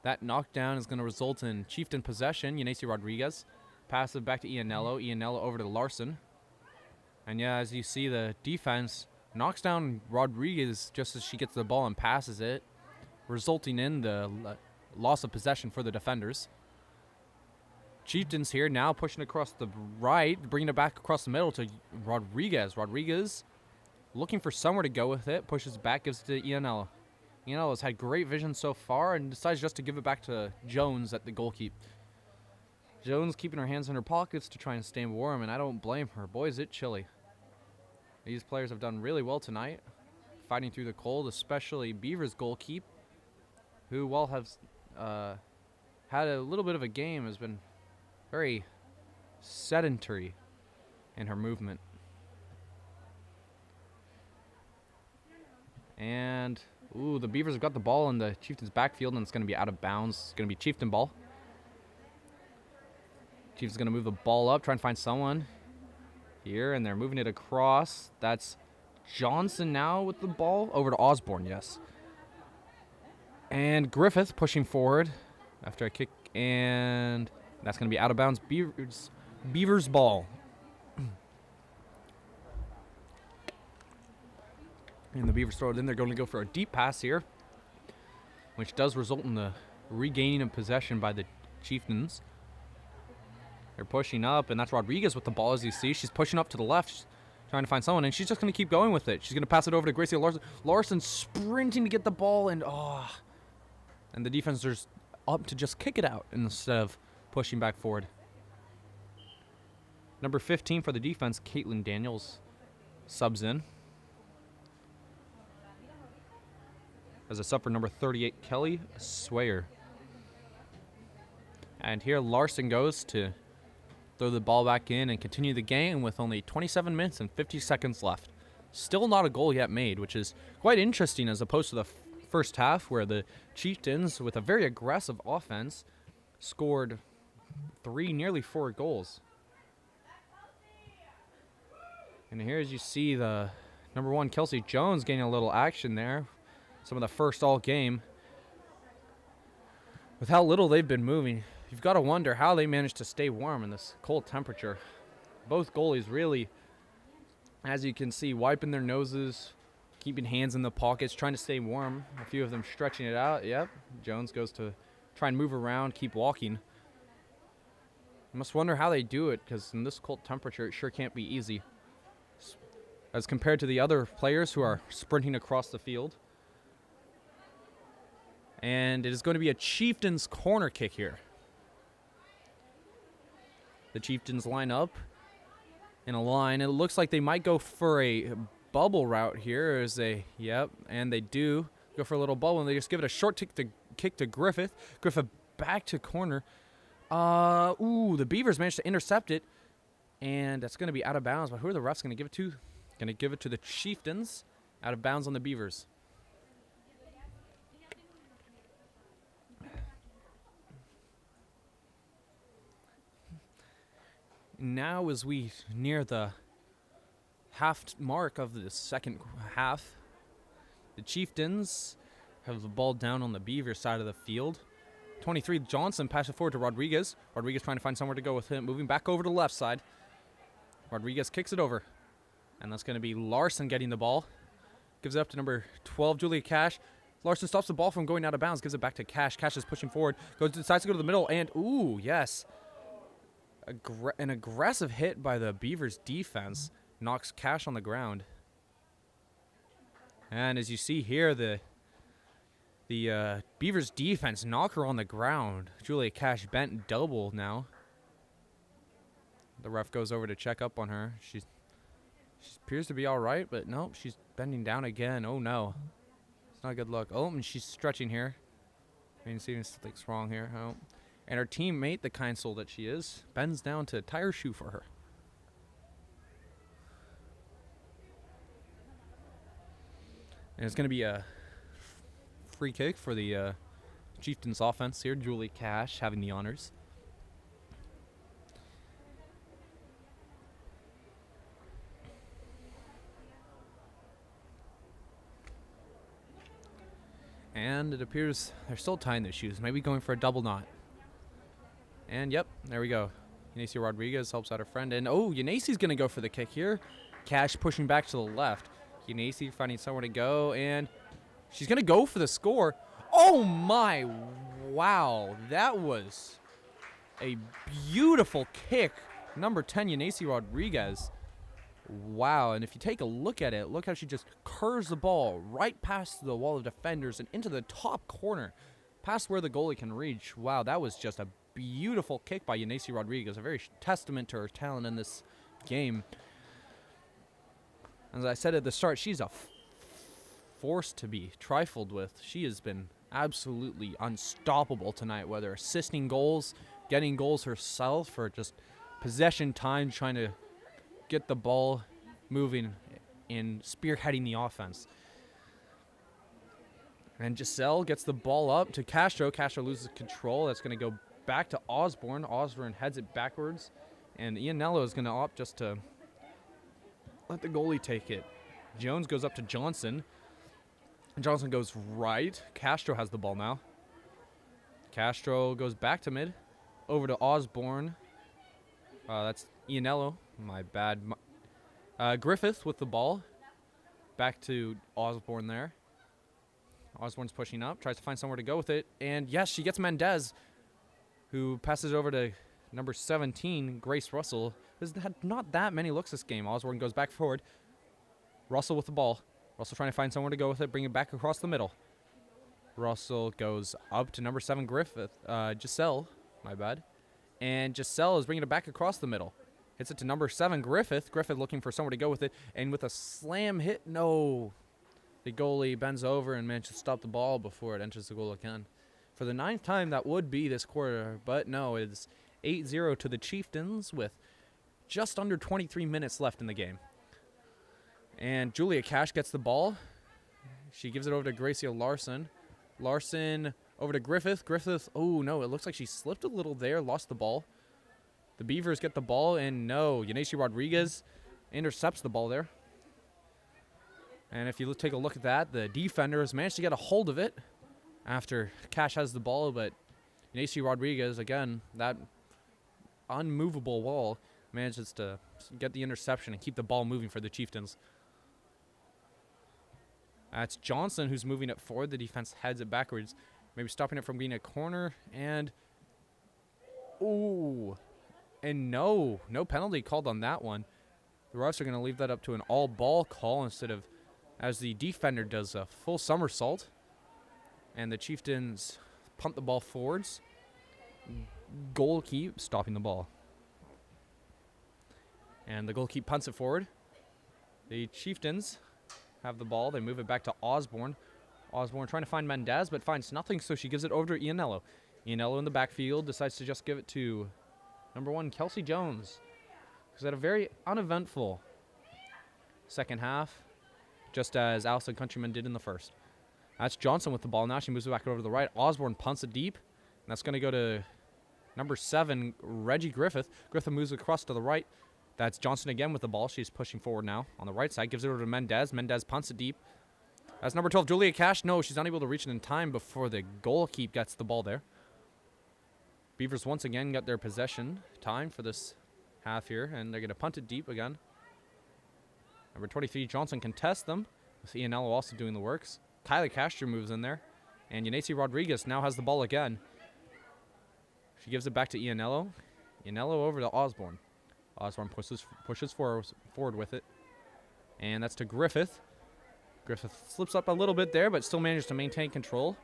that knockdown is going to result in Chieftain possession. Yanesi Rodriguez. Pass it back to Ianello. Ianello over to Larson. And yeah, as you see, the defense knocks down Rodriguez just as she gets the ball and passes it, resulting in the loss of possession for the defenders. Chieftains here now pushing across the right, bringing it back across the middle to Rodriguez. Rodriguez looking for somewhere to go with it, pushes back, gives it to Ianello. Ianello's had great vision so far and decides just to give it back to Jones at the goalkeep. Jones keeping her hands in her pockets to try and stay warm, and I don't blame her. Boy, is it chilly. These players have done really well tonight, fighting through the cold, especially Beavers goalkeep, who, while has had a little bit of a game, has been very sedentary in her movement. And, ooh, the Beavers have got the ball in the Chieftain's backfield, and it's going to be out of bounds. It's going to be Chieftain ball. Chiefs going to move the ball up, try and find someone here, and they're moving it across. That's Johnson now with the ball. Over to Osborne, yes. And Griffith pushing forward after a kick, and that's going to be out of bounds. Beavers ball. And the Beavers throw it in. They're going to go for a deep pass here, which does result in the regaining of possession by the Chieftains. They're pushing up, and that's Rodriguez with the ball, as you see. She's pushing up to the left, trying to find someone, and she's just going to keep going with it. She's going to pass it over to Gracie Larson. Larson sprinting to get the ball, and and the defense is up to just kick it out instead of pushing back forward. Number 15 for the defense, Caitlin Daniels, subs in. As a sub for number 38, Kelly Swayer. And here Larson goes to throw the ball back in and continue the game with only 27 minutes and 50 seconds left. Still not a goal yet made, which is quite interesting as opposed to the first half where the Chieftains, with a very aggressive offense, scored 3, nearly 4 goals. And here as you see the number 1, Kelsey Jones, getting a little action there. Some of the first all game. With how little they've been moving, you've got to wonder how they managed to stay warm in this cold temperature. Both goalies really, as you can see, wiping their noses, keeping hands in the pockets, trying to stay warm. A few of them stretching it out. Yep, Jones goes to try and move around, keep walking. I must wonder how they do it, because in this cold temperature, it sure can't be easy. As compared to the other players who are sprinting across the field. And it is going to be a Chieftains corner kick here. The Chieftains line up in a line. It looks like they might go for a bubble route here. As they, and they do go for a little bubble, and they just give it a short kick to Griffith. Griffith back to corner. The Beavers managed to intercept it, and that's going to be out of bounds. But who are the refs going to give it to? Going to give it to the Chieftains. Out of bounds on the Beavers. Now as we near the half mark of the second half, the Chieftains have the ball down on the Beaver side of the field. 23 Johnson passes it forward to Rodriguez. Rodriguez trying to find somewhere to go with him. Moving back over to the left side. Rodriguez kicks it over. And that's going to be Larson getting the ball. Gives it up to number 12, Julia Cash. Larson stops the ball from going out of bounds. Gives it back to Cash. Cash is pushing forward. Decides to go to the middle. And, yes. An aggressive hit by the Beavers defense knocks Cash on the ground. And as you see here, the Beavers defense knock her on the ground. Julia Cash bent double now. The ref goes over to check up on her. She appears to be all right, but nope, she's bending down again. Oh no, it's not a good look. Oh, and she's stretching here. I mean, seeing something's wrong here. Oh. And her teammate, the kind soul that she is, bends down to tie her shoe for her. And it's going to be a free kick for the Chieftains offense here. Julie Cash having the honors. And it appears they're still tying their shoes. Maybe going for a double knot. And yep, there we go. Yanesi Rodriguez helps out her friend. And Yanesi's going to go for the kick here. Cash pushing back to the left. Yanesi finding somewhere to go. And she's going to go for the score. Oh my, wow. That was a beautiful kick. Number 10, Yanesi Rodriguez. Wow, and if you take a look at it, look how she just curves the ball right past the wall of defenders and into the top corner, past where the goalie can reach. Wow, that was just a beautiful kick by Yanesi Rodriguez, a very testament to her talent in this game. As I said at the start, she's a force to be trifled with. She has been absolutely unstoppable tonight, whether assisting goals, getting goals herself, or just possession time, trying to get the ball moving and spearheading the offense. And Giselle gets the ball up to Castro. Castro loses control. That's going to go back to Osborne. Osborne heads it backwards. And Ianello is going to opt just to let the goalie take it. Jones goes up to Johnson. Johnson goes right. Castro has the ball now. Castro goes back to mid. Over to Osborne. That's Ianello. My bad. Griffith with the ball. Back to Osborne there. Osborne's pushing up. Tries to find somewhere to go with it. And yes, she gets Mendez, who passes over to number 17, Grace Russell, has had not that many looks this game. Osborne goes back forward. Russell with the ball. Russell trying to find somewhere to go with it, bring it back across the middle. Russell goes up to number 7, Giselle, my bad. And Giselle is bringing it back across the middle. Hits it to number 7, Griffith. Griffith looking for somewhere to go with it. And with a slam hit, no. The goalie bends over and manages to stop the ball before it enters the goal again. For the 9th time, that would be this quarter. But no, it's 8-0 to the Chieftains with just under 23 minutes left in the game. And Julia Cash gets the ball. She gives it over to Gracia Larson. Larson over to Griffith. Griffith, oh no, it looks like she slipped a little there, lost the ball. The Beavers get the ball, and no, Yanesi Rodriguez intercepts the ball there. And if you take a look at that, the defenders managed to get a hold of it after Cash has the ball, but Yanesi Rodriguez, again, that unmovable wall, manages to get the interception and keep the ball moving for the Chieftains. That's Johnson who's moving it forward. The defense heads it backwards, maybe stopping it from being a corner. And, ooh, and no penalty called on that one. The refs are going to leave that up to an all-ball call instead of, as the defender does, a full somersault. And the Chieftains punt the ball forwards. Goalkeep stopping the ball. And the goalkeep punts it forward. The Chieftains have the ball. They move it back to Osborne. Osborne trying to find Mendez, but finds nothing, so she gives it over to Ianello. Ianello in the backfield decides to just give it to number 1, Kelsey Jones, who's had a very uneventful second half, just as Allison Countryman did in the first. That's Johnson with the ball now. She moves it back over to the right. Osborne punts it deep, and that's going to go to number 7, Reggie Griffith. Griffith moves across to the right. That's Johnson again with the ball. She's pushing forward now on the right side. Gives it over to Mendez. Mendez punts it deep. That's number 12, Julia Cash. No, she's unable to reach it in time before the goalkeep gets the ball there. Beavers once again got their possession time for this half here, and they're going to punt it deep again. Number 23, Johnson contests them, with Ianello also doing the works. Kylie Castro moves in there, and Yanesi Rodriguez now has the ball again. She gives it back to Ianello. Ianello over to Osborne. Osborne pushes forward with it. And that's to Griffith. Griffith slips up a little bit there, but still manages to maintain control.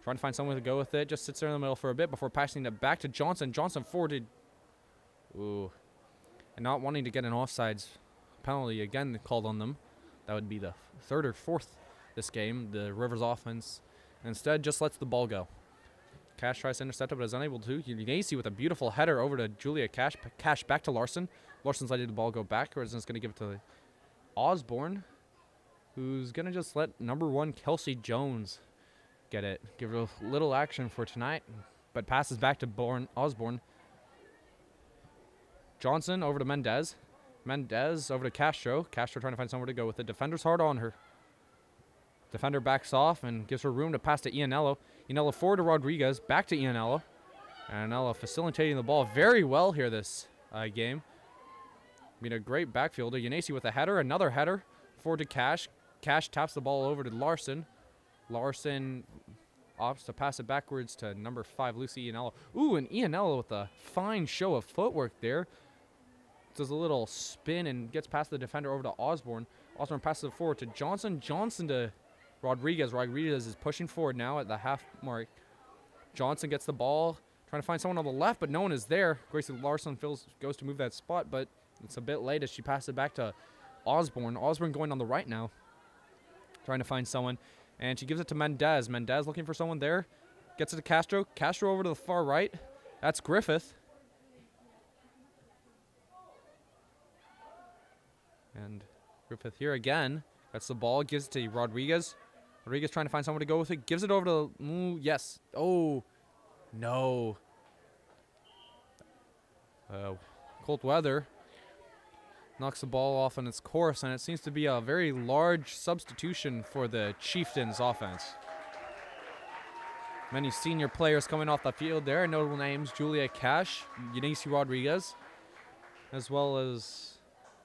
Trying to find someone to go with it. Just sits there in the middle for a bit before passing it back to Johnson. Johnson forwarded. Ooh. And not wanting to get an offsides penalty again called on them. That would be the 3rd or 4th this game. The Rivers offense instead just lets the ball go. Cash tries to intercept it, but is unable to. Yanesi with a beautiful header over to Julia Cash. Cash back to Larson. Larson's letting the ball go backwards and is going to give it to Osborne, who's going to just let number 1 Kelsey Jones get it. Give her a little action for tonight, but passes back to Osborne. Johnson over to Mendez. Mendez over to Castro. Castro trying to find somewhere to go with it. Defender's hard on her. Defender backs off and gives her room to pass to Ianello. Ianello forward to Rodriguez. Back to Ianello. Ianello facilitating the ball very well here this game. Being a great backfielder. Yanesi with a header. Another header. Forward to Cash. Cash taps the ball over to Larson. Larson opts to pass it backwards to number 5, Lucy Ianello. Ooh, and Ianello with a fine show of footwork there. Does a little spin and gets past the defender over to Osborne. Osborne passes it forward to Johnson. Johnson to Rodriguez. Rodriguez is pushing forward now at the half mark. Johnson gets the ball, trying to find someone on the left, but no one is there. Gracie Larson goes to move that spot, but it's a bit late as she passes it back to Osborne. Osborne going on the right now, trying to find someone, and she gives it to Mendez. Mendez looking for someone there. Gets it to Castro. Castro over to the far right. That's Griffith. And Griffith here again. That's the ball. Gives it to Rodriguez. Rodriguez trying to find someone to go with it. Gives it over to... yes. Oh. No. Cold weather knocks the ball off on its course, and it seems to be a very large substitution for the Chieftains offense. Many senior players coming off the field there. Notable names, Julia Cash, Yanesi Rodriguez, as well as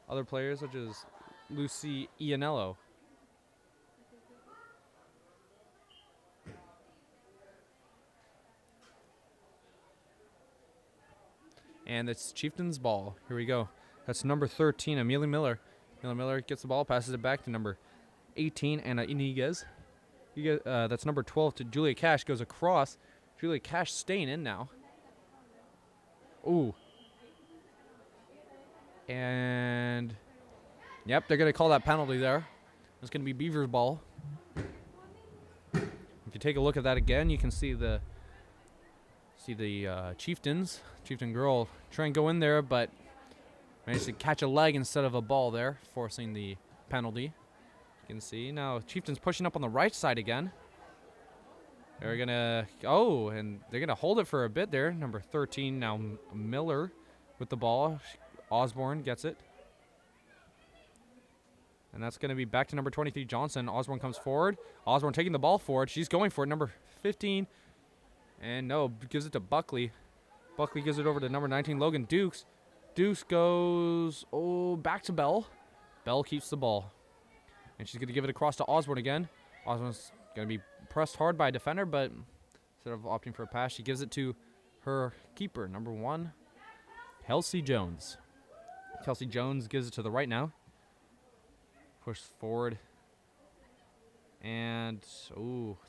other players such as Lucy Ianello. And it's Chieftain's ball. Here we go. That's number 13, Amelia Miller. Amelia Miller gets the ball, passes it back to number 18, Anna Iniguez. That's number 12 to Julia Cash, goes across. Julia Cash staying in now. Ooh. And, yep, they're going to call that penalty there. It's going to be Beavers' ball. If you take a look at that again, you can see the Chieftain girl try and go in there, but managed to catch a leg instead of a ball there, forcing the penalty. You can see now Chieftain's pushing up on the right side again. They're gonna and they're gonna hold it for a bit there. Number 13 now Miller with the ball. Osborne gets it. And that's going to be back to number 23, Johnson. Osborne comes forward. Osborne taking the ball forward. She's going for it. Number 15. And no, gives it to Buckley. Buckley gives it over to number 19, Logan Dukes. Dukes goes, back to Bell. Bell keeps the ball. And she's going to give it across to Osborne again. Osborne's going to be pressed hard by a defender, but instead of opting for a pass, she gives it to her keeper, number 1, Kelsey Jones. Kelsey Jones gives it to the right now. Push forward. And,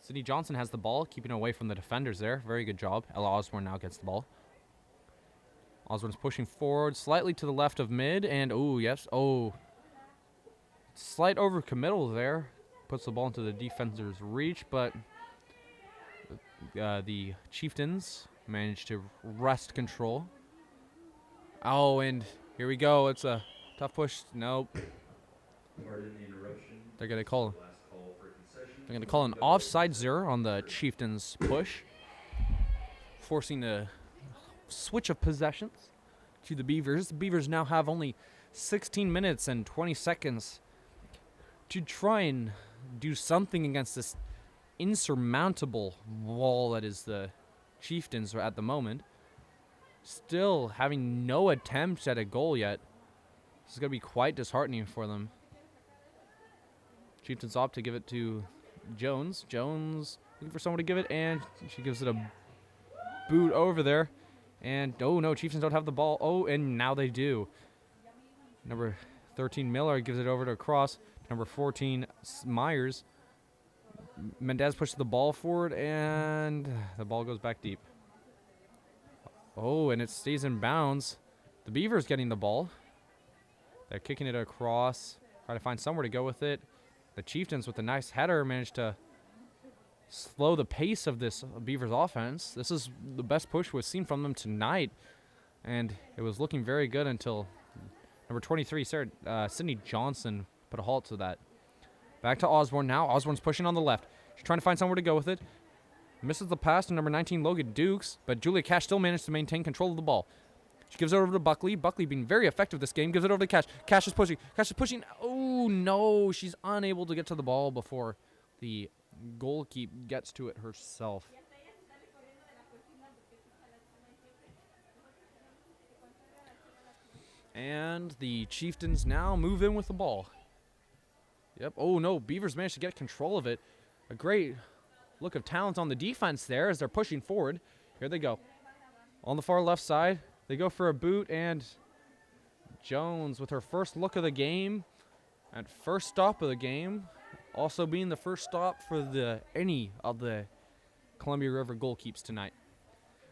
Sydney Johnson has the ball, keeping away from the defenders there. Very good job. Ella Osborne now gets the ball. Osborne's pushing forward, slightly to the left of mid, and, slight overcommittal there. Puts the ball into the defender's reach, but the Chieftains managed to wrest control. And here we go. It's a tough push. Nope. They're going to call an offside zero on the Chieftains push, forcing a switch of possessions to the Beavers. The Beavers now have only 16 minutes and 20 seconds to try and do something against this insurmountable wall that is the Chieftains at the moment. Still having no attempts at a goal yet. This is going to be quite disheartening for them. Chieftains opt to give it to Jones. Jones looking for someone to give it, and she gives it a boot over there. And, no, Chieftains don't have the ball. And now they do. Number 13, Miller, gives it over to cross. Number 14, Myers. Mendez pushes the ball forward, and the ball goes back deep. And it stays in bounds. The Beavers getting the ball. They're kicking it across, trying to find somewhere to go with it. The Chieftains, with a nice header, managed to slow the pace of this Beavers offense. This is the best push we've seen from them tonight, and it was looking very good until number 23, Sydney Johnson, put a halt to that. Back to Osborne now. Osborne's pushing on the left. She's trying to find somewhere to go with it. Misses the pass to number 19, Logan Dukes, but Julia Cash still managed to maintain control of the ball. She gives it over to Buckley. Buckley being very effective this game. Gives it over to Cash. Cash is pushing. No. She's unable to get to the ball before the goalkeeper gets to it herself. And the Chieftains now move in with the ball. Yep. Beavers managed to get control of it. A great look of talent on the defense there as they're pushing forward. Here they go. On the far left side, they go for a boot, and Jones, with her first look of the game and first stop of the game, also being the first stop for any of the Columbia River goalkeepers tonight.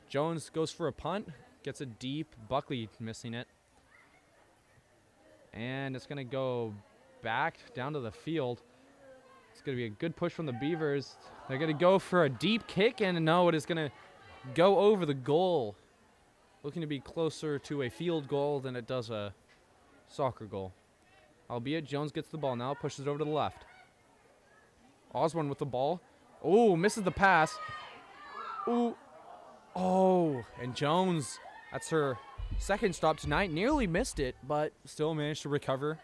Jones goes for a punt, gets it deep. Buckley missing it. And it's going to go back down to the field. It's going to be a good push from the Beavers. They're going to go for a deep kick, and no, it is going to go over the goal. Looking to be closer to a field goal than it does a soccer goal. Albeit, Jones gets the ball now, pushes it over to the left. Osborne with the ball. Misses the pass. And Jones, that's her second stop tonight, nearly missed it, but still managed to recover.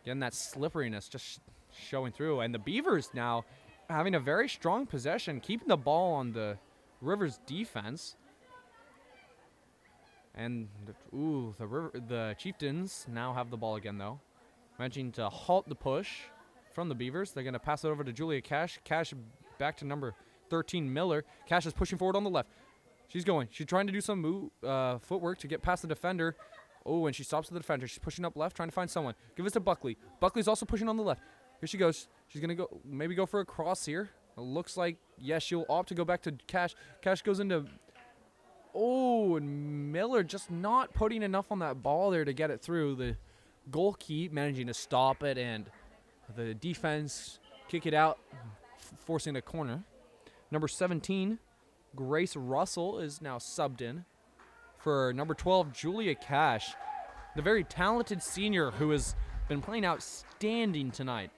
Again, that slipperiness just showing through. And the Beavers now having a very strong possession, keeping the ball on the Rivers defense. And, the Chieftains now have the ball again, though. Managing to halt the push from the Beavers. They're going to pass it over to Julia Cash. Cash back to number 13, Miller. Cash is pushing forward on the left. She's going. She's trying to do some footwork to get past the defender. Oh, and she stops the defender. She's pushing up left, trying to find someone. Give us to Buckley. Buckley's also pushing on the left. Here she goes. She's going to maybe go for a cross here. It looks like, yes, she'll opt to go back to Cash. Cash goes into... Oh, and Miller just not putting enough on that ball there to get it through. The goalkeeper managing to stop it, and the defense kick it out, forcing a corner. Number 17, Grace Russell, is now subbed in for number 12, Julia Cash, the very talented senior who has been playing outstanding tonight.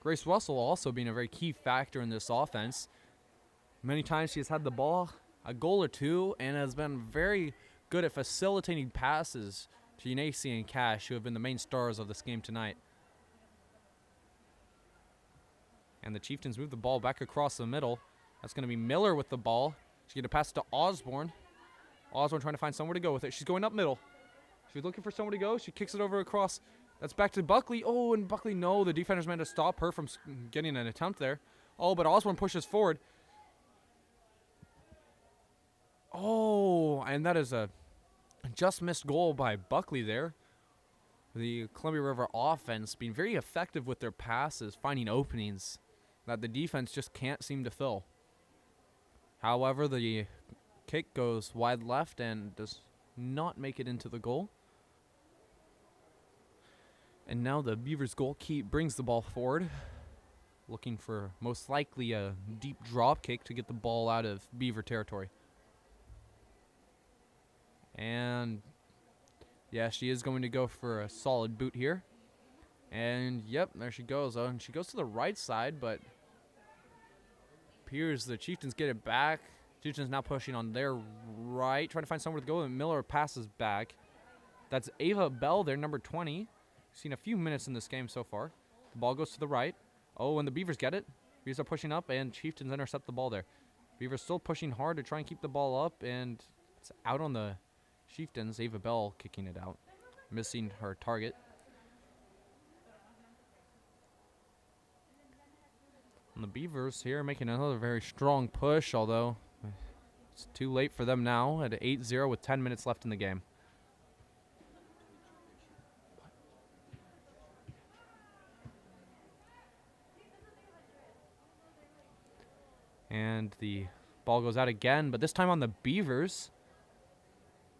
Grace Russell also being a very key factor in this offense. Many times she has had the ball, a goal or two, and has been very good at facilitating passes to Eunice and Cash, who have been the main stars of this game tonight. And the Chieftains move the ball back across the middle. That's going to be Miller with the ball. She's going to pass it to Osborne. Osborne trying to find somewhere to go with it. She's going up middle. She's looking for somewhere to go. She kicks it over across. That's back to Buckley. Oh, and Buckley, no. The defender's meant to stop her from getting an attempt there. Oh, but Osborne pushes forward. Oh, and that is a just missed goal by Buckley there. The Columbia River offense being very effective with their passes, finding openings that the defense just can't seem to fill. However, the kick goes wide left and does not make it into the goal. And now the Beavers goalkeeper brings the ball forward, looking for most likely a deep drop kick to get the ball out of Beaver territory. And yeah, she is going to go for a solid boot here. And yep, there she goes. And she goes to the right side, but appears the Chieftains get it back. Chieftains now pushing on their right, trying to find somewhere to go, and Miller passes back. That's Ava Bell there, number 20. Seen a few minutes in this game so far. The ball goes to the right. Oh, and the Beavers get it. Beavers are pushing up, and Chieftains intercept the ball there. Beavers still pushing hard to try and keep the ball up, and it's out on the Chieftains. Ava Bell kicking it out, missing her target. And the Beavers here making another very strong push, although it's too late for them now at 8-0 with 10 minutes left in the game. And the ball goes out again, but this time on the Beavers.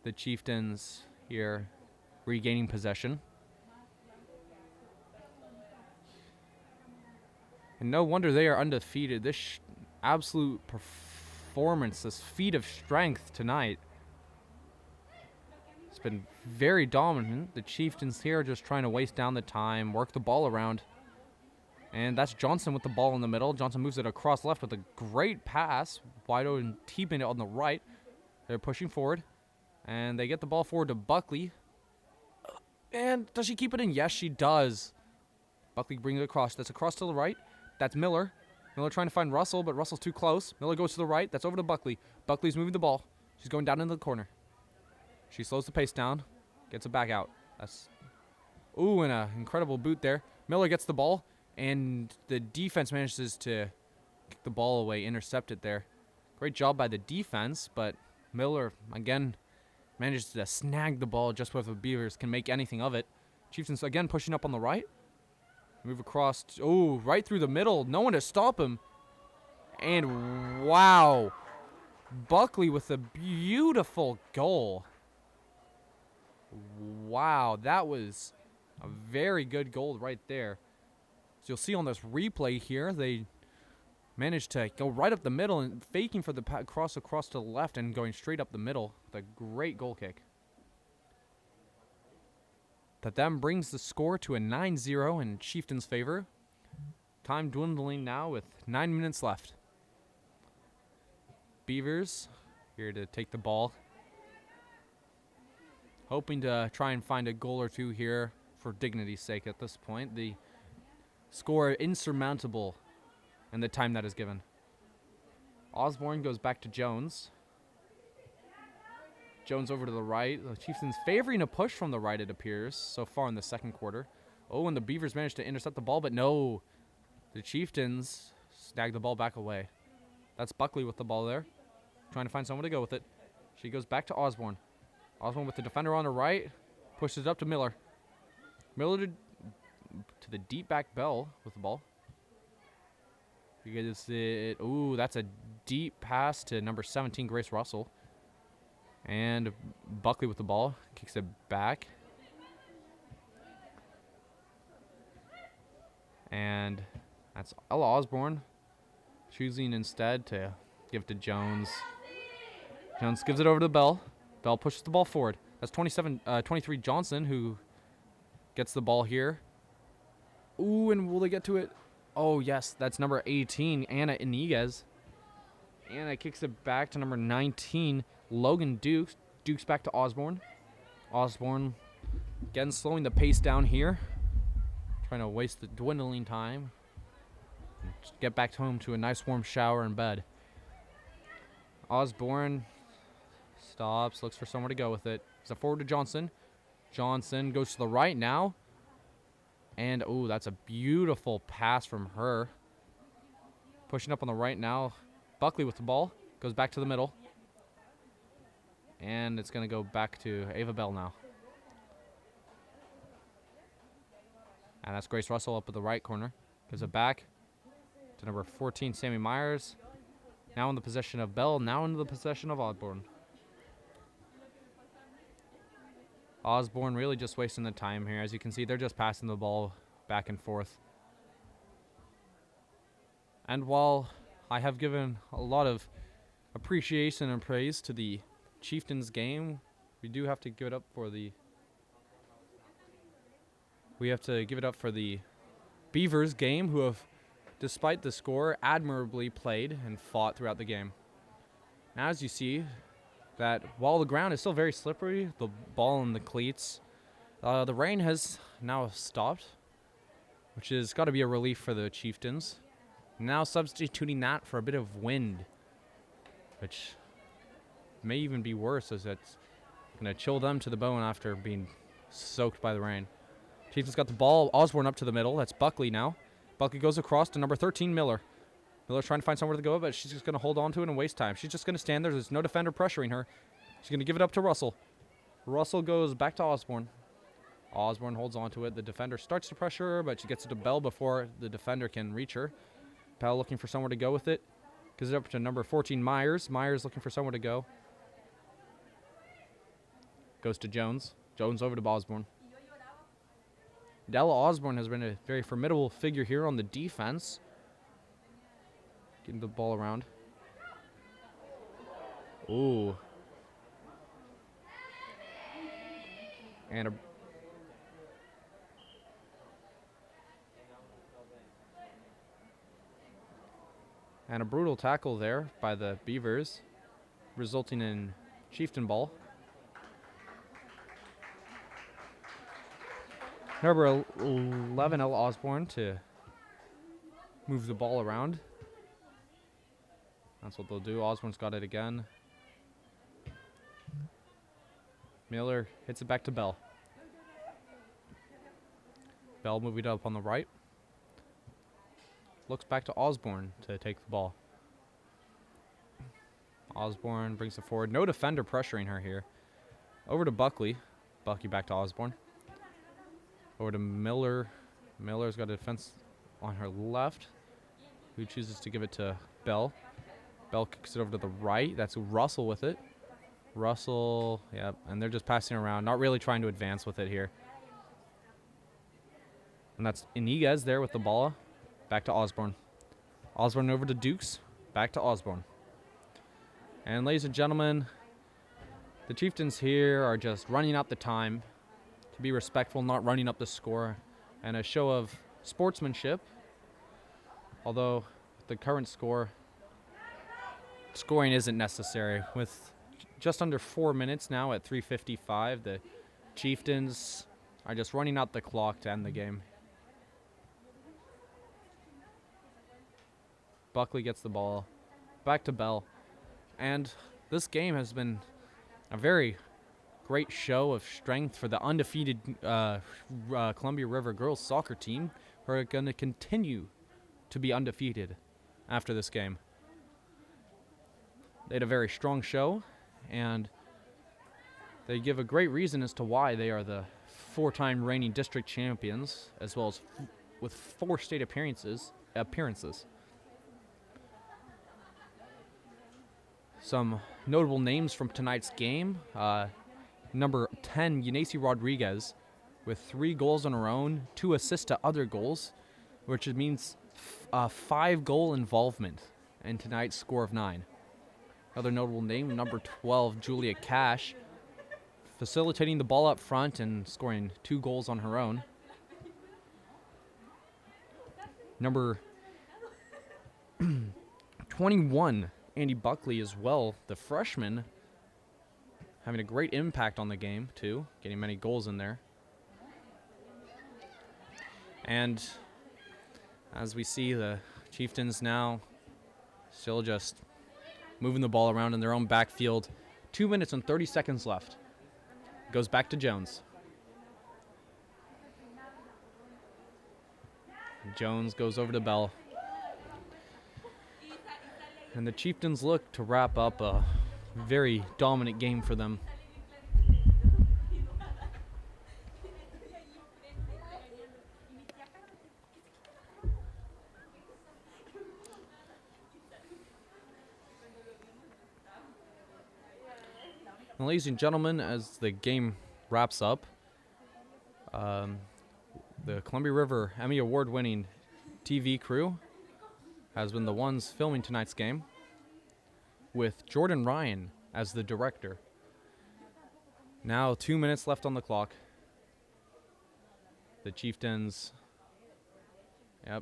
The Chieftains here regaining possession. And no wonder they are undefeated. This absolute performance, this feat of strength tonight, it's been very dominant. The Chieftains here are just trying to waste down the time, work the ball around. And that's Johnson with the ball in the middle. Johnson moves it across left with a great pass. Wide open, keeping it on the right. They're pushing forward. And they get the ball forward to Buckley. And does she keep it in? Yes, she does. Buckley brings it across. That's across to the right. That's Miller. Miller trying to find Russell, but Russell's too close. Miller goes to the right. That's over to Buckley. Buckley's moving the ball. She's going down into the corner. She slows the pace down. Gets it back out. That's... Ooh, and an incredible boot there. Miller gets the ball, and the defense manages to kick the ball away, intercept it there. Great job by the defense, but Miller, again, manages to snag the ball just before the Beavers can make anything of it. Chieftains again pushing up on the right. Move across. Oh, right through the middle. No one to stop him. And wow. Buckley with a beautiful goal. Wow, that was a very good goal right there. So you'll see on this replay here, they managed to go right up the middle and faking for the cross across to the left and going straight up the middle with a great goal kick. That then brings the score to a 9-0 in Chieftain's favor. Time dwindling now with 9 minutes left. Beavers here to take the ball. Hoping to try and find a goal or two here for dignity's sake at this point. The score insurmountable in the time that is given. Osborne goes back to Jones. Jones over to the right. The Chieftains favoring a push from the right, it appears, so far in the second quarter. Oh, and the Beavers managed to intercept the ball, but no. The Chieftains snag the ball back away. That's Buckley with the ball there. trying to find someone to go with it. She goes back to Osborne. Osborne with the defender on the right, pushes it up to Miller. Miller to the deep back. Bell with the ball. He gets it. Ooh, that's a deep pass to number 17, Grace Russell. And Buckley with the ball, kicks it back. And that's Ella Osborne choosing instead to give it to Jones. Jones gives it over to Bell. Bell pushes the ball forward. That's 23 Johnson who gets the ball here. Ooh, and will they get to it? Oh, yes, that's number 18, Anna Iniguez. Anna kicks it back to number 19, Logan Dukes. Dukes back to Osborne. Osborne, again, slowing the pace down here. Trying to waste the dwindling time. And just get back home to a nice warm shower and bed. Osborne stops, looks for somewhere to go with it. It's a forward to Johnson. Johnson goes to the right now. And, oh, that's a beautiful pass from her. Pushing up on the right now. Buckley with the ball. Goes back to the middle. And it's going to go back to Ava Bell now. And that's Grace Russell up at the right corner. Gives it back to number 14, Sammy Myers. Now in the possession of Bell. Now into the possession of Osborne. Osborne really just wasting the time here. As you can see, they're just passing the ball back and forth. And while I have given a lot of appreciation and praise to the Chieftains game, we do have to give it up for the Beavers game, who have, despite the score, admirably played and fought throughout the game. Now, as you see, that while the ground is still very slippery, the ball and the cleats, the rain has now stopped, which has got to be a relief for the Chieftains. Now substituting that for a bit of wind, which may even be worse, as it's going to chill them to the bone after being soaked by the rain. Chieftains got the ball. Osborne up to the middle. That's Buckley now. Buckley goes across to number 13, Miller. Miller's trying to find somewhere to go, but she's just going to hold on to it and waste time. She's just going to stand there. There's no defender pressuring her. She's going to give it up to Russell. Russell goes back to Osborne. Osborne holds on to it. The defender starts to pressure her, but she gets it to Bell before the defender can reach her. Bell looking for somewhere to go with it. Gives it up to number 14, Myers. Myers looking for somewhere to go. Goes to Jones. Jones over to Osborne. Della Osborne has been a very formidable figure here on the defense. Getting the ball around. Ooh. And a brutal tackle there by the Beavers, resulting in Chieftain ball. Number 11, Ella Osborne, to move the ball around. That's what they'll do. Osborne's got it again. Miller hits it back to Bell. Bell moving up on the right. Looks back to Osborne to take the ball. Osborne brings it forward. No defender pressuring her here. Over to Buckley. Buckley back to Osborne. Over to Miller. Miller's got a defense on her left, who chooses to give it to Bell. Bell kicks it over to the right. That's Russell with it. Russell, yeah, and they're just passing around, not really trying to advance with it here. And that's Iniguez there with the ball. Back to Osborne. Osborne over to Dukes. Back to Osborne. And ladies and gentlemen, the Chieftains here are just running out the time to be respectful, not running up the score, and a show of sportsmanship. Although the current score, scoring isn't necessary. With just under 4 minutes now at 3:55, the Chieftains are just running out the clock to end the game. Buckley gets the ball back to Bell. And this game has been a very great show of strength for the undefeated Columbia River girls soccer team, who are going to continue to be undefeated after this game. They had a very strong show, and they give a great reason as to why they are the 4-time reigning district champions, as well as with 4 state appearances. Some notable names from tonight's game. Number 10, Yanesi Rodriguez, with 3 goals on her own, 2 assists to other goals, which means 5-goal involvement in tonight's score of 9. Another notable name, number 12, Julia Cash, facilitating the ball up front and scoring 2 goals on her own. Number 21, Andy Buckley as well, the freshman, having a great impact on the game too, getting many goals in there. And as we see, the Chieftains now still just moving the ball around in their own backfield. 2 minutes and 30 seconds left. Goes back to Jones. Jones goes over to Bell. And the Chieftains look to wrap up a very dominant game for them. And ladies and gentlemen, as the game wraps up, the Columbia River Emmy Award-winning TV crew has been the ones filming tonight's game, with Jordan Ryan as the director. Now 2 minutes left on the clock. The Chieftains,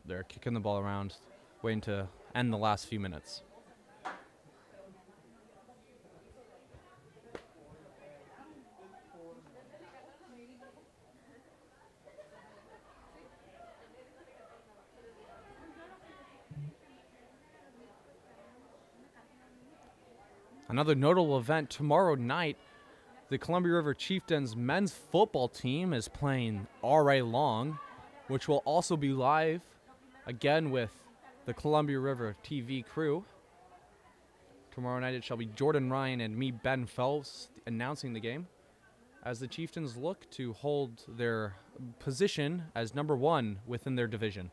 they're kicking the ball around, waiting to end the last few minutes. Another notable event tomorrow night, the Columbia River Chieftains men's football team is playing RA Long, which will also be live again with the Columbia River TV crew. Tomorrow night it shall be Jordan Ryan and me, Ben Phelps, announcing the game, as the Chieftains look to hold their position as number 1 within their division.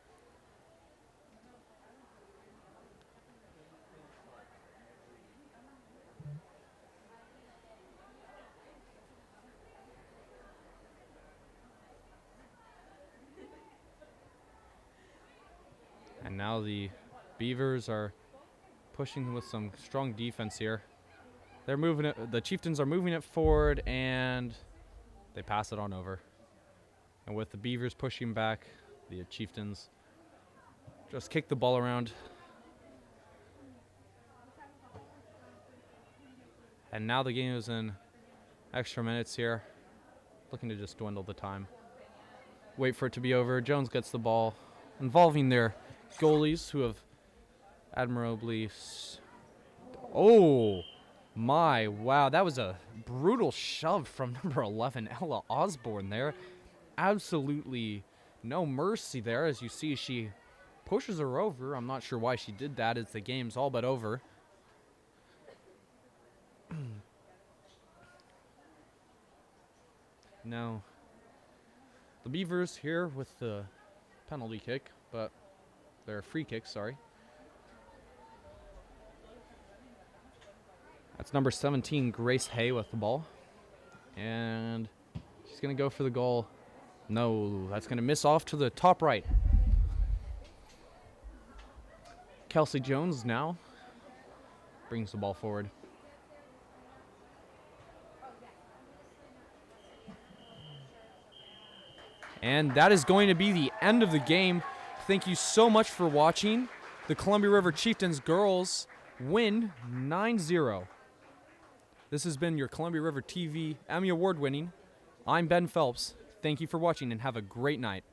And now the Beavers are pushing with some strong defense here. They're moving it. The Chieftains are moving it forward, and they pass it on over. And with the Beavers pushing back, the Chieftains just kick the ball around. And now the game is in extra minutes here, looking to just dwindle the time. Wait for it to be over. Jones gets the ball, involving their goalies, who have admirably... Oh my, wow, that was a brutal shove from number 11, Ella Osborne there. Absolutely no mercy there. As you see, she pushes her over. I'm not sure why she did that, as the game's all but over. Now, the Beavers here with the penalty kick, but their free kick, sorry. That's number 17, Grace Hay, with the ball. And she's going to go for the goal. No, that's going to miss off to the top right. Kelsey Jones now brings the ball forward. And that is going to be the end of the game. Thank you so much for watching. The Columbia River Chieftains girls win 9-0. This has been your Columbia River TV Emmy Award winning. I'm Ben Phelps. Thank you for watching and have a great night.